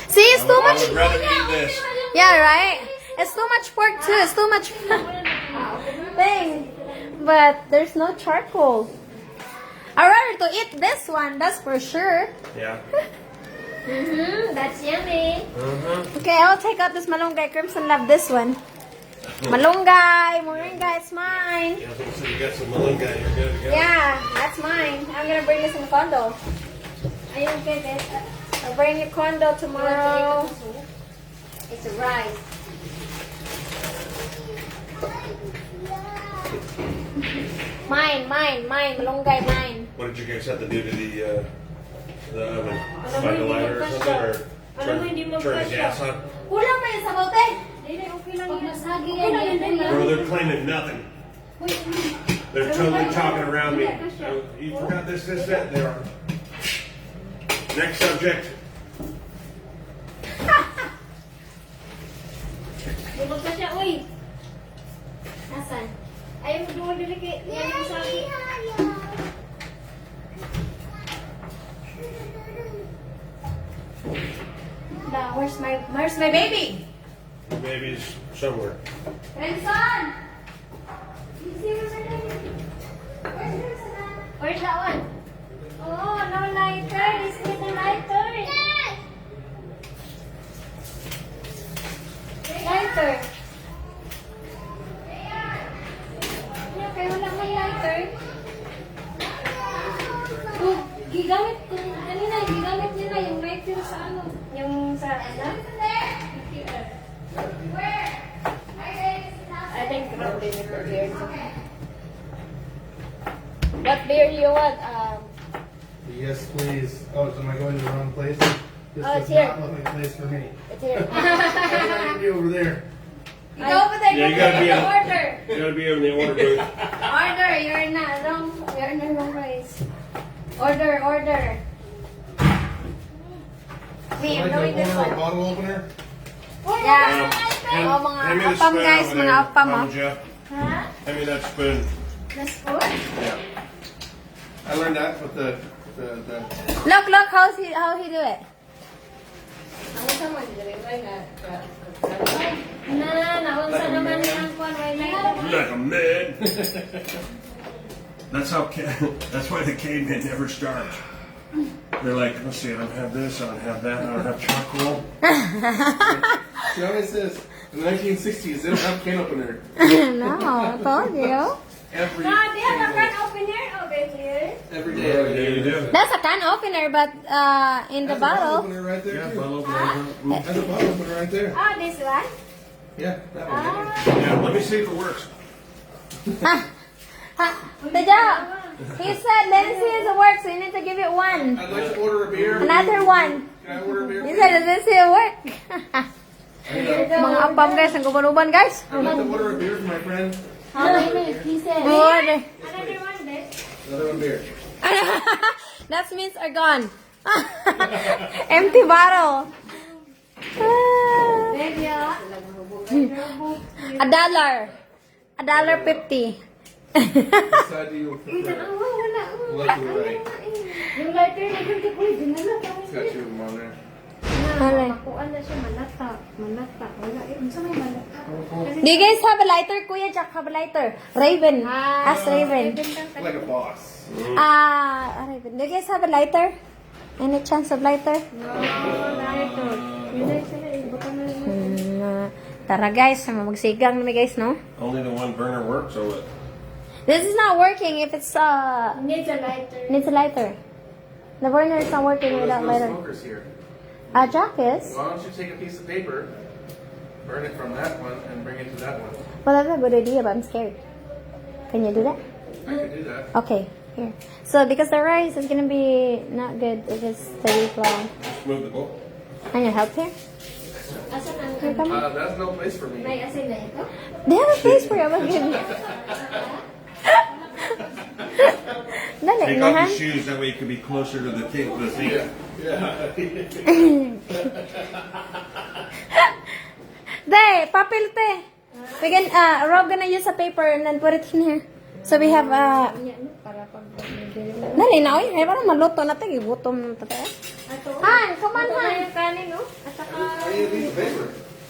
See, it's too I much. would rather eat this. Yeah, right? It's too much pork too. It's too much thing. But there's no charcoal. I'd rather to eat this one, that's for sure. Yeah. That's yummy. Okay, I'll take out this malunggay. Crimson love this one. Malunggay, moringa, it's mine. Yeah, so you got some malunga, you're good to go. Yeah, that's mine. I'm gonna bring this in condo. Ayun, Bebe. I'll bring you condo tomorrow. It's rice. Mine, malunggay, mine. What did you guys have to do to the oven? Find a lighter or something, or turn the gas on? Kulang pa yung sabaw, te. Okay lang yun. Masagi yan. Bro, they're claiming nothing. They're totally talking around me. Oh, you forgot this, that. They are. Next subject. Bubog ka siya, uy. Nasaan? Ayaw mo dumuli kay yan ang sabi. Where's my baby? Maybe it's somewhere. Renson! You see where's her name? Where's that one? Oh, no lighter. This is the lighter. Lighter. Yeah, kaya wala may lighter. Oh, Gigamit ko kanina, gigamit nila yung lighter sa ano, yung sa I think probably we prepared. What beer do you want? Yes, please. Oh, am I going to the wrong place? This Oh, it's does here. not look like a place for me. It's here. I'm going to be over there. You go over there, Yeah, you gotta be in- order. You gotta be in the order booth. Order, you're in the wrong place. Order. Me, I'm Like doing an this owner of a one. bottle opener? Yeah. Oh, mga Hand me the apam spoon guys, over mga there, apam Mama oh. Jeff. Huh? Hand me that spoon. That's good. Yeah. I learned that with the Look, how he do it. Naunsa naman ang kwan, may lighter. Like a man. That's why the cavemen never starved. They're like, let's see, I don't have this, I don't have that, I don't have charcoal. She always says, in the 1960s, they don't have can opener. No, I told you. Every No, they have a single- can opener over here. every Yeah, day. you do. That's a can opener, but in the That's a bottle bottle. opener right there, Yeah, too. bottle opener. That's a bottle opener right there. Oh, this one? Yeah, that one. Yeah, let me see if it works. Tejo, he said, let's see if it works. We need to give it one. I'd like to order a beer. Another one. Can I order a beer? He said, let's see it work. Mga apam guys, ang guban-uban guys. I'd like to order a beer for my friend. How many? He said. Good. Another one, this. Another one beer. That means are gone. Empty bottle. Baby, $1.50. What side do you prefer? wala. Left or right? Yung lighter na ganito ko, dinala. It's got two of them on there. Alright. Makuan na siya, malata. Wala, unsa may malata? Do you guys have a lighter, Kuya Jack? Have a lighter? Raven. Ask Raven. Like a boss. Raven. Do you guys have a lighter? Any chance of lighter? Tara guys, magsigang na guys, no? Only the one burner works, or what? This is not working if it's Needs a lighter. needs a lighter. The burner is not working There's without no lighter. smokers here. Jack is. Why don't you take a piece of paper, burn it from that one, and bring it to that one? Well, that's a good idea, but I'm scared. Can you do that? I could do that. Okay, here. So because the rice is gonna be not good if it's the week long. Just move the bowl. Can you help here? Asa ang Here, come on. That's no place for me. may asin na ito? They have a place for you. I will give you. Dali, Take off nahan. your shoes, that way you can be closer to the thing. Day, papel te. We can, Rob gonna use a paper and then put it in here. So we have, dali na, oy. Ay, parang maluto na tayo. Gutom na tayo. Han, come on, Han. Yung kanin, no? At saka, I need a piece of paper.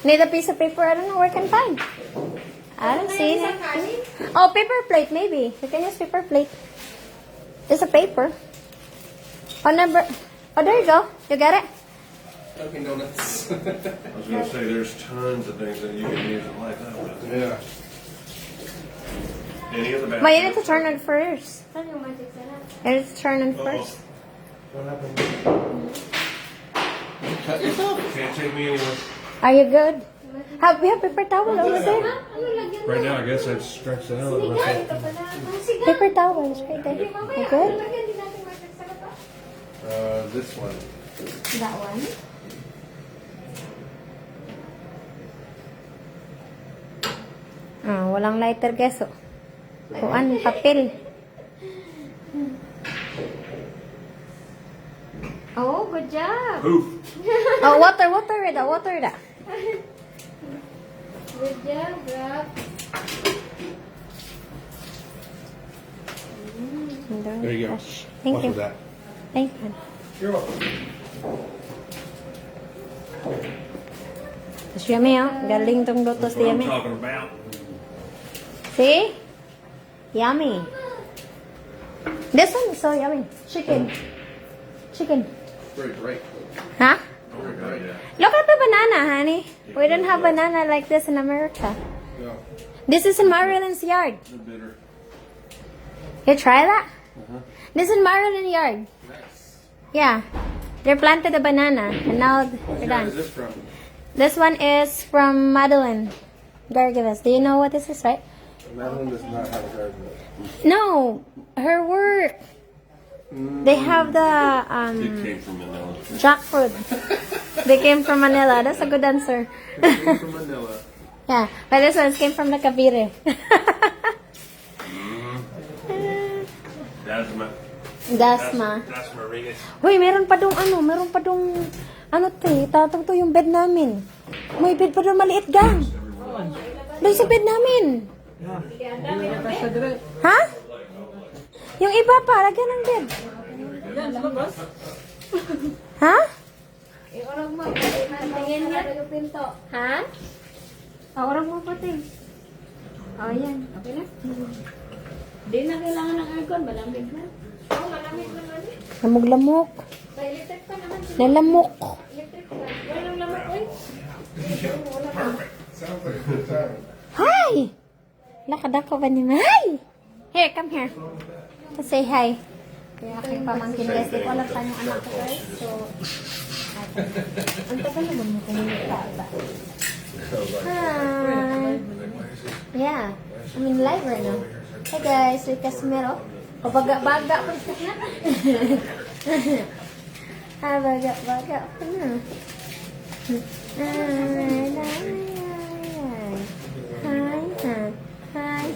Need a piece of paper? I don't know where I can find. I don't see it. kanin? Oh, paper plate, maybe. You can use paper plate. It's a paper. Oh, number. Oh, there you go. You got it? Dunkin' Donuts. I was gonna say, there's tons of things that you can use it like that with. Yeah. Any of the But you need to turn it first. saan yung magic sarap? You need to turn it first. What happened? Cut yourself. Can't take me anywhere. Are you good? We have paper towel over there. Ano lagyan mo? Right now, I guess I'd stretch the hell out of Sinigang, myself. ito pala. Ang sigang. Paper towels right there. Mamaya, You good? lagyan din natin magic sarap, ah. This one. That one. Walang lighter guys. Kuan, papel. Oh, good job. Poof. Oh, water da. Good job, Rob. There you go. Thank Off you. with that. Thank you. You're welcome. Tapos yummy, oh. Galing tong lotos That's what I'm yummy. talking about. See? Yummy. This one is so yummy. Chicken. Very bright. Huh? Very bright. Look at the banana, honey. We don't have banana like this in America. No. This is in Marilyn's yard. The bitter. You try that? This is in Marilyn's yard. Nice. Yeah. They planted a banana and now Whose they're yard is done. this from? This one is from Madeline Gargivas. Do you know what this is, right? Madeline does not have a garden. No, her work. They have the Came from Manila. jackfruit. They came from Manila. That's a good answer. Came from Manila. Yeah, but this one came from the Cavite. Dasma. Dasma. Dasma Regas. Hoy, meron pa dong tatang to yung bed namin. May bed pa dong maliit gang. Doon sa bed namin. Ha? Yung iba pa, lagyan ng bed. Ha? Tingin niya. Pinto. Ha? Orang mo pati. Oh, yan. Okay na? Di na kailangan ng aircon. Malamig na. Oo, malamig naman. Lamok-lamok. Sa electric pa naman. Nalamok. Electric pa. Walang lamok, oy. Sounds like a good time. Hi! Lakad ako ba ni Hi! Here, come here. To say hi. Kaya aking pamangkin guys. Di ko alam saan yung anak ko guys. So, ang tagal naman mo kumulita ba? Hi! Yeah. I'm in live right now. Hey guys, with Casimiro. Pabaga-baga ko na. Baga-baga ko na. Hi.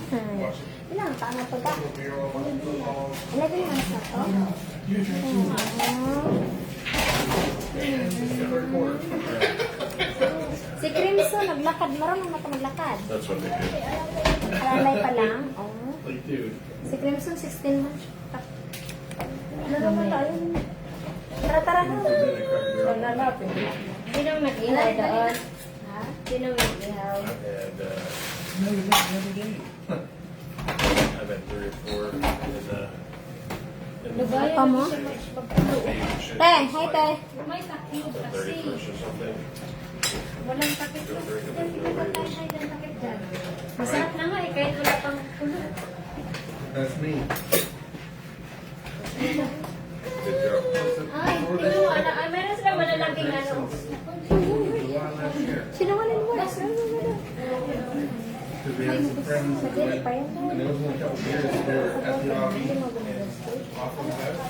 Ilang taon na to ba? 11 months na to. Si Crimson, naglakad. Marunong na ito maglakad. That's what they do. Alalay pa lang. Oh. Like, dude. Si Crimson, 16 months. Ano naman tayo? Tara na. Wala na. Sino mag-ihaw doon? Ha? Sino mag-ihaw? I've had 3 or 4 in Lugayan Apa mo? siya magpulo. Te, hi te. May takip the kasi. 31st or something. Walang takip kasi. Hindi ko ba tayo ng takip dyan? Masarap na nga eh, kahit wala pang pulo. That's me. Good job. Ay, tingnan mo, meron sila malalaging ano. Sinungaling mo. Because we had some friends that went, and it was only a couple years, they were at the RV and off on the house.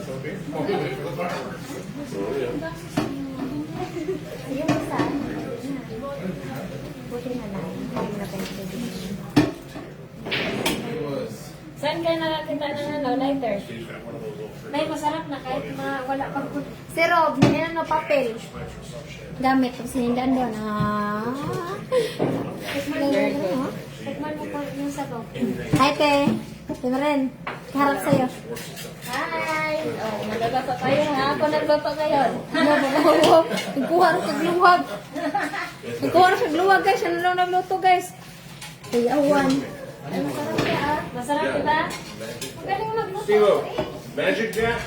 So big. Oh, really? For the fireworks. Oh, yeah. Yung isa. Buti na lang. Hindi na pension. It was. Saan ka nakakita ng ano, lighter? She's got one of those little May masarap na kahit wala pang pulo. Si Rob, niyan na papel. Gamit. Tapos sinindaan doon. Tikman mo po yung sabaw. Hi, te. Tingnan rin. Kaharap sa'yo. Hi! Oh, nagluluto tayo ha. Ako nagluto ngayon. Nagkuha rin kagluwag. Nagkuha rin kagluwag, guys. Ano lang nagluto, guys? Kuyawan. Ay, masarap siya ah. Masarap diba? Magaling magluto. Steve-O, Magic Jack?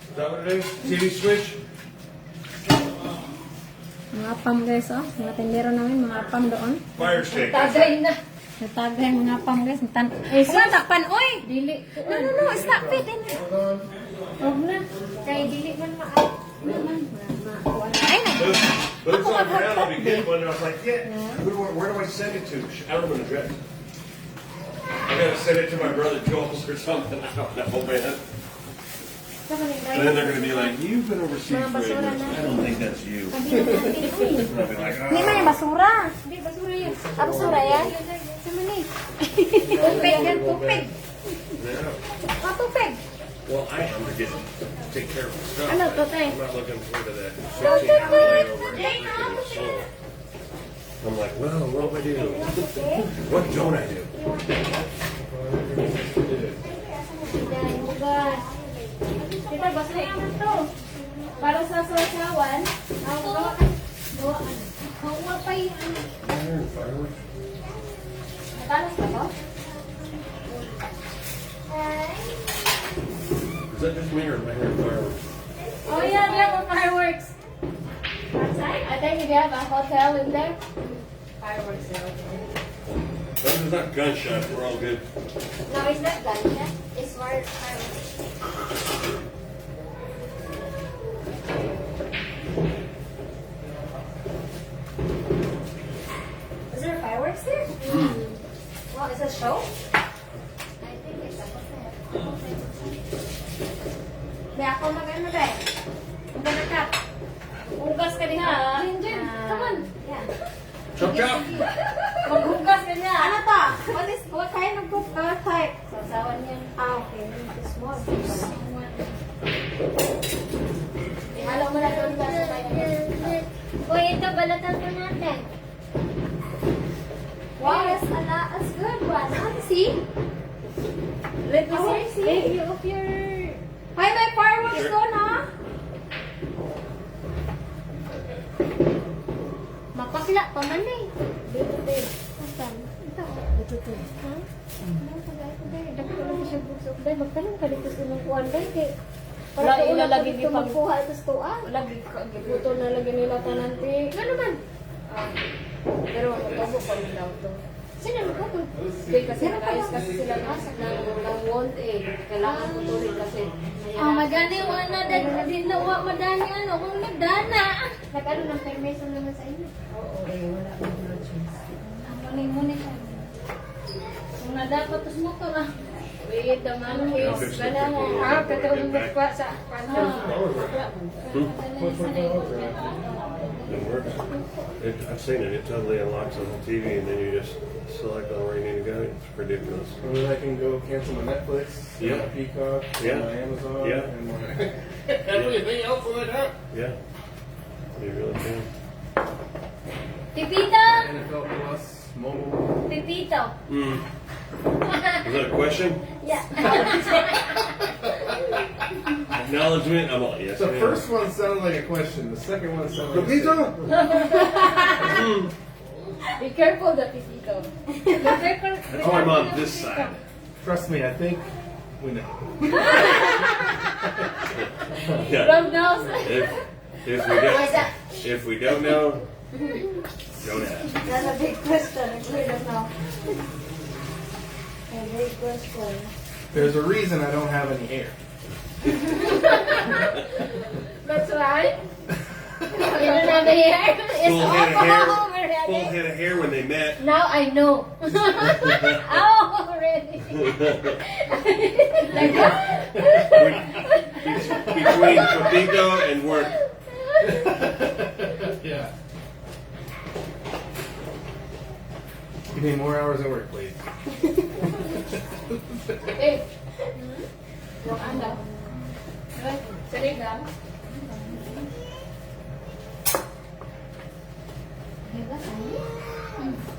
Is that what it is? TV switch? Mga apam, guys, oh. Mga tendero namin, mga apam doon. Fire stick. Tagay na. Natagay mga apam, guys. Huwag takpan, oy! Dili. No, stop it. Huwag na. Kaya dili man naman. Ay, na. But it's on ground, I'll be getting one, and I was like, yeah, where do I send it to? I don't know the address. I gotta send it to my brother Joel's or something, I don't know, man. And then they're gonna be like, you've been overseas for 8 years, I don't think that's you. And I'll be like, Hindi man yung basura. Hindi, basura yun. Ah, basura yan? Sama ni. Tupig yan, tupig. yeah. Ah, tupig. Well, I have to take care of my stuff. Ano, tote? I'm not looking forward to that 16-hour layover in freaking Seoul. I'm like, well, what do I do? What don't I do? Bugas. Tita, basta naman to. Para sa sasawan. Gawa pa yung ano. Fireworks? Matalas ka ba? Is that just me or am I hearing fireworks? Oh yeah, we have fireworks. Outside? I think we have a hotel in there. Fireworks there. Those are not gunshots, we're all good. No, it's not gunshot. Is there fireworks there? Wow, is it a show? May ako mag-ano ba? Ang ganakat. Hugas ka din ha. Jin, come on. Yeah. Chop chop. Maghugas ka niya. Ano to? What kind of type? Sausawan niya. Ah, okay. It's small. Ihalo mo na doon sa tayo. Uy, ito, balatan ko natin. Wow, that's good one. See? Let me see. Baby of your... Hi, my fireworks doon ha? Mapakla pa man eh. Dito, babe. Asan? Ito. Dito. Ha? Ano pa gaya ko dahil? Dako lang siya busog. Dahil magtanong ka dito sa mga kuwan dahil kay... Wala, Para ilalagay dito niyo pang- magkuha ito sa tuwa. Wala, giputo na lagi nila tananti. Ano naman? Pero matago pa nila ito. Sino mo ko? Hindi kasi nag-ayos kasi sila ng want eh. Kailangan putuloy kasi. Ah, madani yung ano, dahil din na wa madani ano, kung nagdana. Nag-ano ng permiso naman sa inyo? Oo, wala akong blood choice. Ang muni-muni ka. Kung nadapat tos mo to ah. Wait, the man I'll is fix it. gana mo. Ah, Katulong mo pa sa It works. I've seen it. It totally unlocks on the TV, and then you just select on where you need to go. It's ridiculous. And then I can go cancel my Netflix, Yeah. my Peacock, Yeah. my Amazon, Yeah. and my everything else on that. Yeah, you really can. Pipito! NFL Plus, mobile. Pipito! Mm. Is that a question? Yeah. Acknowledgement? I'm all yes. The ma'am. first one sounded like a question. The second one sounded like a Pepito? statement. Be careful, the pipito. Oh, I'm on this side. Trust me, I think we know. Yeah. From now, If we don't know, don't ask. that's a big question. I really don't know. A big question. There's a reason I don't have any hair. That's right. You don't have a hair? It's Full head of all hair. over Full already. head of hair when they met. Now I know. Oh, already. Like what? Between Pepito and work. Yeah. Give me more hours of work, please. Hey. Yung ano? Sitting down.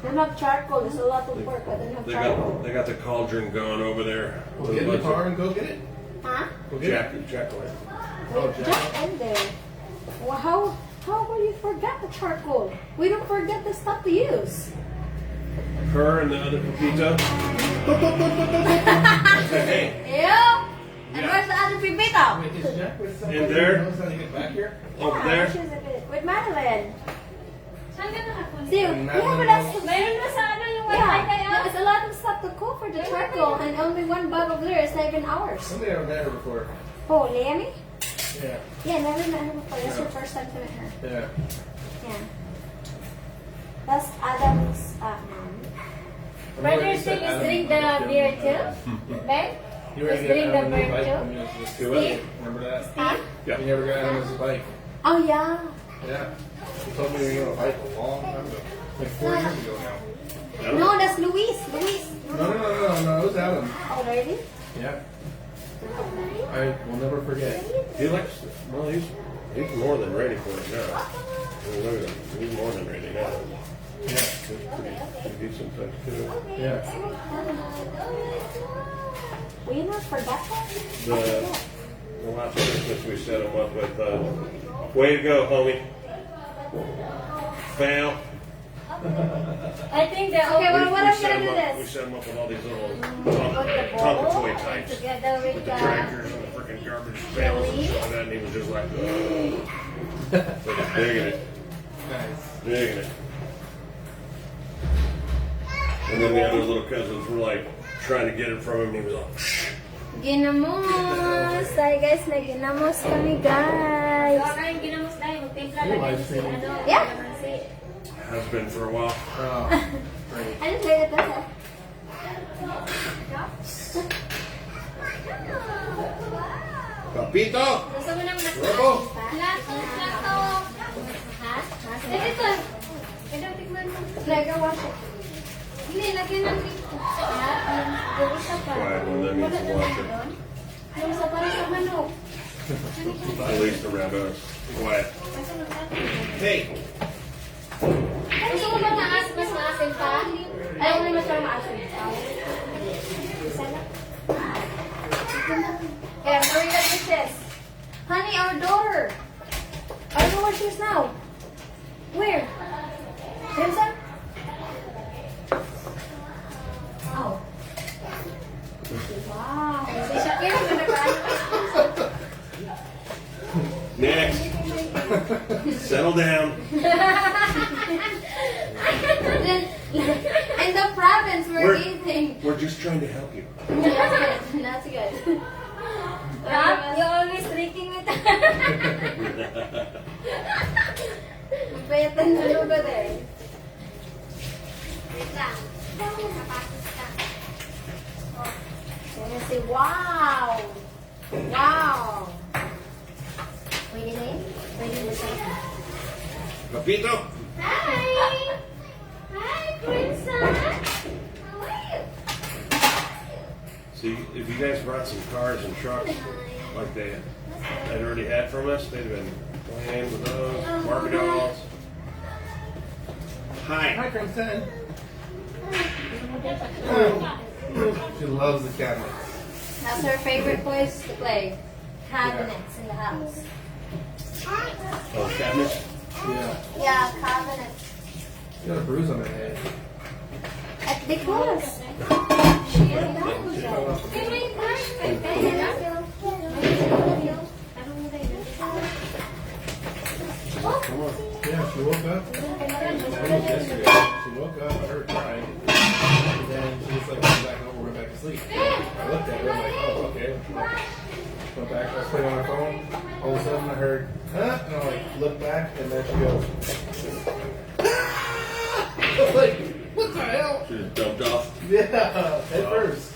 They don't have charcoal. There's a lot of work, but they don't have charcoal. They got the cauldron going over there. We'll get in the car and go get it. Huh? Go get it. Jack away. Oh, Jack. Just in there. Well, how will you forget the charcoal? We don't forget the stuff to use. Her and the other Pepito. Hey, Yeah. And Yeah. where's the other pipito? Wait, is Jack with somebody In there. who knows how to get back here? over Yeah, there. she's a bit. With Madeline. Saan ka nakakunin? See, And yeah, but Madeline that's knows. Mayroon na sa ano yung wifi yeah. kaya? No, it's a lot of stuff to cook for the charcoal, and only one bag of there is 7 hours. Somebody ever met her before. Oh, Lemmy? Yeah. Yeah, never met her before. That's your first time to meet her. Yeah. Yeah. That's Adam's mom. Brother still is drink the beer too? Babe? You were Just gonna drink have the a new beer bike too? when you was with Do it. Remember that? Huh? Yeah. You never got on his bike. Oh, yeah. Yeah. You told me you were gonna bike a long time ago. Like 4 years ago now. No, that's Luis. Luis. No, it was Adam. Already? Yeah. I will never forget. He likes. Well, he's more than ready for it now. I mean, look at him. He's more than ready now. Yeah. He's pretty decent touch too. Yeah. We not forgot that? The last Christmas we set him up with. Way to go, homie. Fail. I think they're Okay, all well, what I'm set gonna him do up- We this. set him up with all these little put the Tonka bowl toy types. together with With the the... tractors and the freaking garbage bales and stuff like that, and he was just like, digging it, Nice. digging it. And then the other little cousins were like trying to get it from him, and he was like, Ginamos! Ay guys, naginamos kami guys. Gawa kayong ginamos dahil. Magtimpla lang kayo sa ano. Yeah. kalamansi. Has been for a while. Oh, great. Ano sa'yo ito? Papito! Gusto mo nang mas Robo! Plato. Ha? Ito. Ito, tikman mo. Nagawash it. Hindi, lagyan ng dito. Yung isa pa. Quiet when that needs to wash it. Yung isa para sa manok. At least around us. Quiet. Hey! Gusto mo ba mas maasin pa? Ayaw mo mas parang maasin. Isa lang. Yeah, hurry up with this. Honey, our door. Our door is now. Where? Crimson? Oh. Wow. Si Shakira, nagkaano. Next. Settle down. In the province, we're We're- eating. We're just trying to help you. That's good. That's good. Rob, you're always drinking with Pay attention over there. Wait lang. Napasok ka. Let me see. Wow. Wow. Pwede na yun? Pwede na siya. Papito! Hi! Hi, Crimson! How are you? See, if you guys brought some cars and trucks like they had already had from us, they'd have been playing with those, Barbie dolls. Hi. Hi, Crimson. She loves the cabinets. That's her favorite place to play. Cabinets in the house. Oh, cabinets. Yeah. Yeah, cabinets. She got a bruise on her head. Because she is that. Okay, wait, guys. Come on. Yeah, she woke up. Yesterday. She woke up, I heard her crying. And then she just like went back over, went back to sleep. I looked at her, I'm like, oh, okay. Went back, I was playing on her phone. All of a sudden I heard, huh? And I like looked back and then she goes, I was like, what the hell? She just dumped off. Yeah, at first.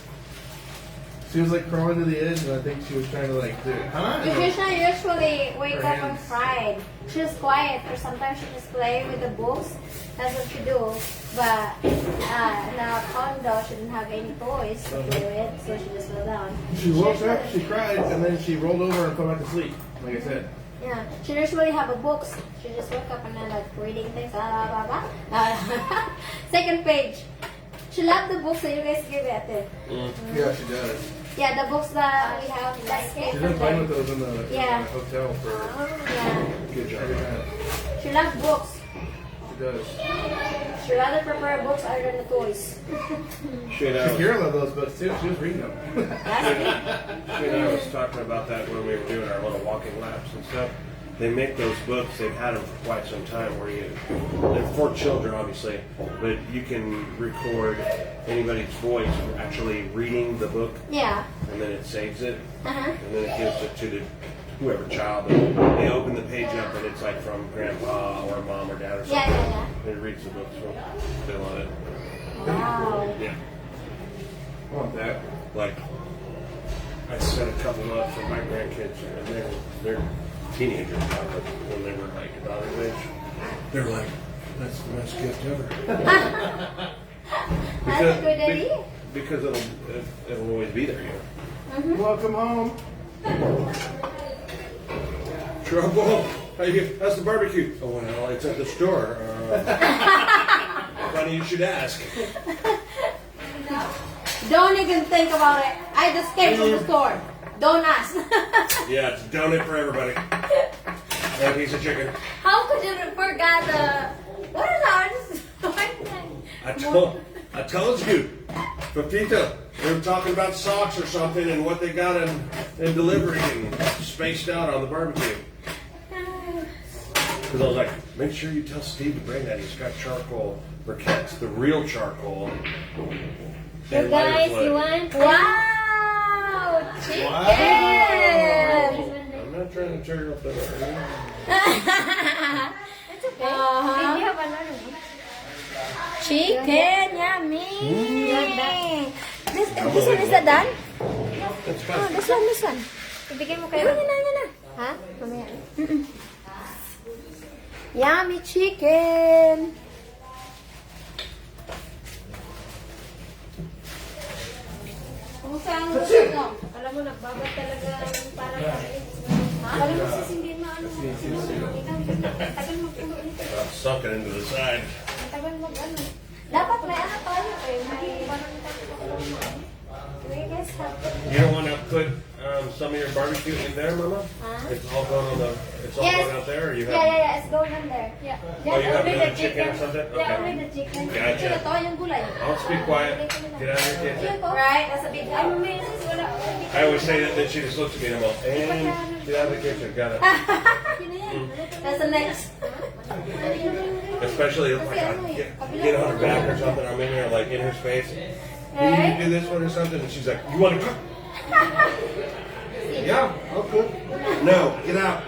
She was like crawling to the edge and I think she was trying to like do it. Huh? Krishna usually wake Her up and hands. cried. She's quiet, or sometimes she just play with the books. That's what she do. But in our condo, she didn't have any toys to do it, so she just fell down. She woke up, she cried, and then she rolled over and fell back to sleep. Like I said. Yeah, she usually have a books. She just woke up and then like reading things. Blah, blah, blah. Second page. She loved the books that you guys give it. Yeah, she does. Yeah, the books that we have like She's been playing with those in the Yeah. hotel for Yeah, good job. Yeah, she loves books. she does. She rather prefer books other than the toys. She and I was, Shakira loved those books too. She was reading them. she and I was talking about that when we were doing our little walking laps and stuff. They make those books, they've had them for quite some time, where they're for children obviously, but you can record anybody's voice actually reading the book, Yeah. and then it saves it, Uh-huh. and then it gives it to the whoever child. And they open the page up and it's like from grandpa or mom or dad or something. Yeah. And it reads the book, so they love it. Wow. Yeah. I want that. Like, I set a couple up for my grandkids, and they're teenagers now, but when they were like about their age, they were like, that's the best gift ever. That's a good idea. Because it'll always be there, you know. Welcome home. Trouble? How's the barbecue? Oh, well, it's at the store. Funny you should ask. Don't even think about it. I just came from the store. Don't ask. Yeah, it's donut for everybody. And a piece of chicken. How could you forget the... What is that? I told you, Pepito. They were talking about socks or something and what they got in delivery and spaced out on the barbecue. Because I was like, make sure you tell Steve to bring that. He's got charcoal briquettes, the real charcoal. You guys, you want? Wow! turn up the. It's okay. Uh-huh. Hindi have another one. Chicken, yummy. This one is done? That's Oh, this one. Ibigay mo Yan kayo. na. Ha? Mamaya. Yummy chicken. Kumusta ang gusto mo? Alam mo, nagbabad talaga para sa alam mo, sis, hindi na ano. Tagal mag-ano. Suck it into the side. Tagal mag-ano. Dapat may ano tayo eh. May parang May guys have. You don't want to put some of your barbecue in there, Mama? It's all going on the. It's all Yes. going out there, or you have. Yeah. It's going on there. Yeah. Oh, you have another chicken or something? Yeah, only Okay. the chicken. Gotcha. Ito yung gulay. I'll speak quiet. Get out of your kitchen. Right, that's a big Ay, one. mamaya, sis, wala. I always say that, then she just looks at me and I'm all, and get out of the kitchen. Got it. That's the next. Especially if like, I get on her back or something, I'm in there like in her space. You need to do this one or something, and she's like, "You want to cook?" Yeah, I'll cook. No, get out.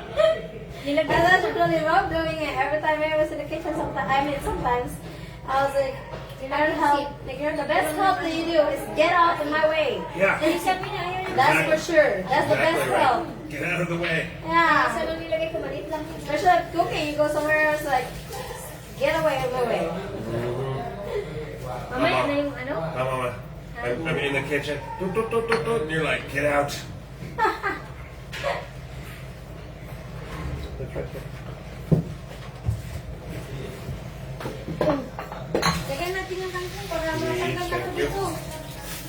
That's really Rob doing it every time I was in the kitchen. Sometimes I was like, help. Like, the best help that you do is get out of my way. Yeah. Ay, sabi niya, ayaw niya. That's for sure. That's the best Exactly help. right. Get out of the way. Yeah. Sa nang nilagay ko, maliit lang. Especially with cooking, you go somewhere else like, get away of my way. Mamaya na yung ano. Mama, I'm in the kitchen. Toot, toot, toot, toot, toot. And you're like, get out. That's right there. Lagyan natin yung kangkong para matanggal na ito dito.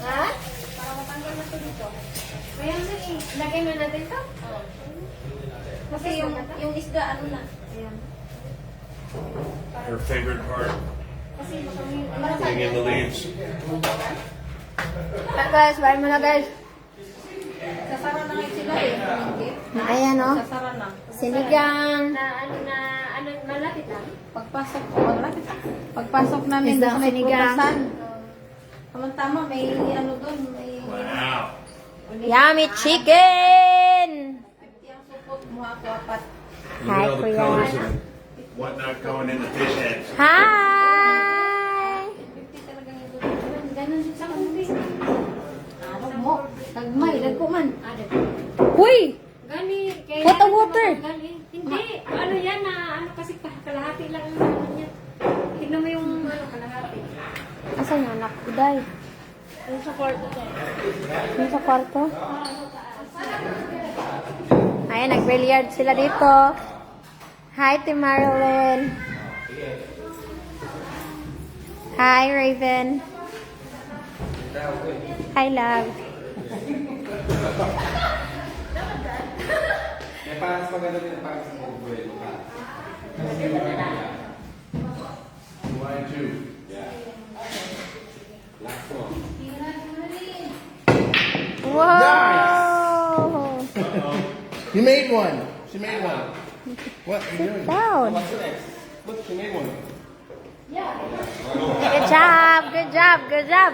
Ha? Para matanggal na ito dito. Kaya na eh. Lagay mo natin ito. Kasi yung isda, ano na. Ayan. Her favorite part, Kasi makami. being in the leaves. Guys, bye muna guys. Sasara na ngayon sila eh. Hindi. Ayan o. Sasara na. Sinigang. Ano, malapit lang. Pagpasok namin Isda doon sa may sinigang. prutasan. Tama, may ano doon, may Wow. Yummy chicken! yung supot mo ako apat. Look Hi, at all the Kuya. colors and whatnot going in the fish heads. Hi! 50 talaga yung doon. Ganun din sa kumpis. Ano mo? Nagmay, nagko man. Huy! Gani. Kaya What the water? Gani. Hindi. Ano yan na, ano kasi kalahati lang ang ano niya. Tignan mo yung ano, kalahati. Asan yung anak ko, Day? Yung sa kwarto ko. Yung sa kwarto? Ayan, nag-billiard sila dito. Hi, Tim Marilyn. Hi, Raven. Hi, love. Whoa! You made one. She made one. What are you doing? Down. Look, she made one. Good job, good job, good job.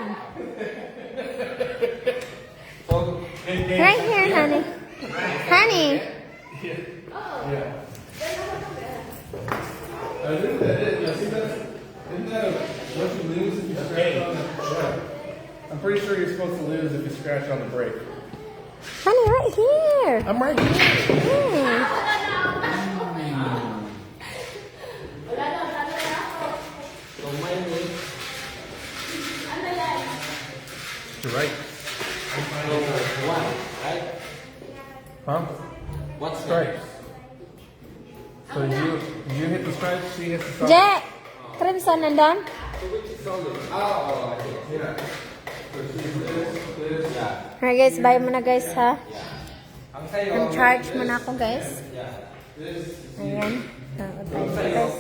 Right here, honey. Honey. Once you lose, if you scratch on the I'm pretty sure you're supposed to lose if you scratch on the brake. Honey, right here. I'm right here. Hmm. You're right. Huh? What stripes? So you hit the stripes, she hits the stripes. Jack, crimson nandun? Alright guys, bye muna guys ha. Ang-charge muna ako guys. Ayan. Bye guys.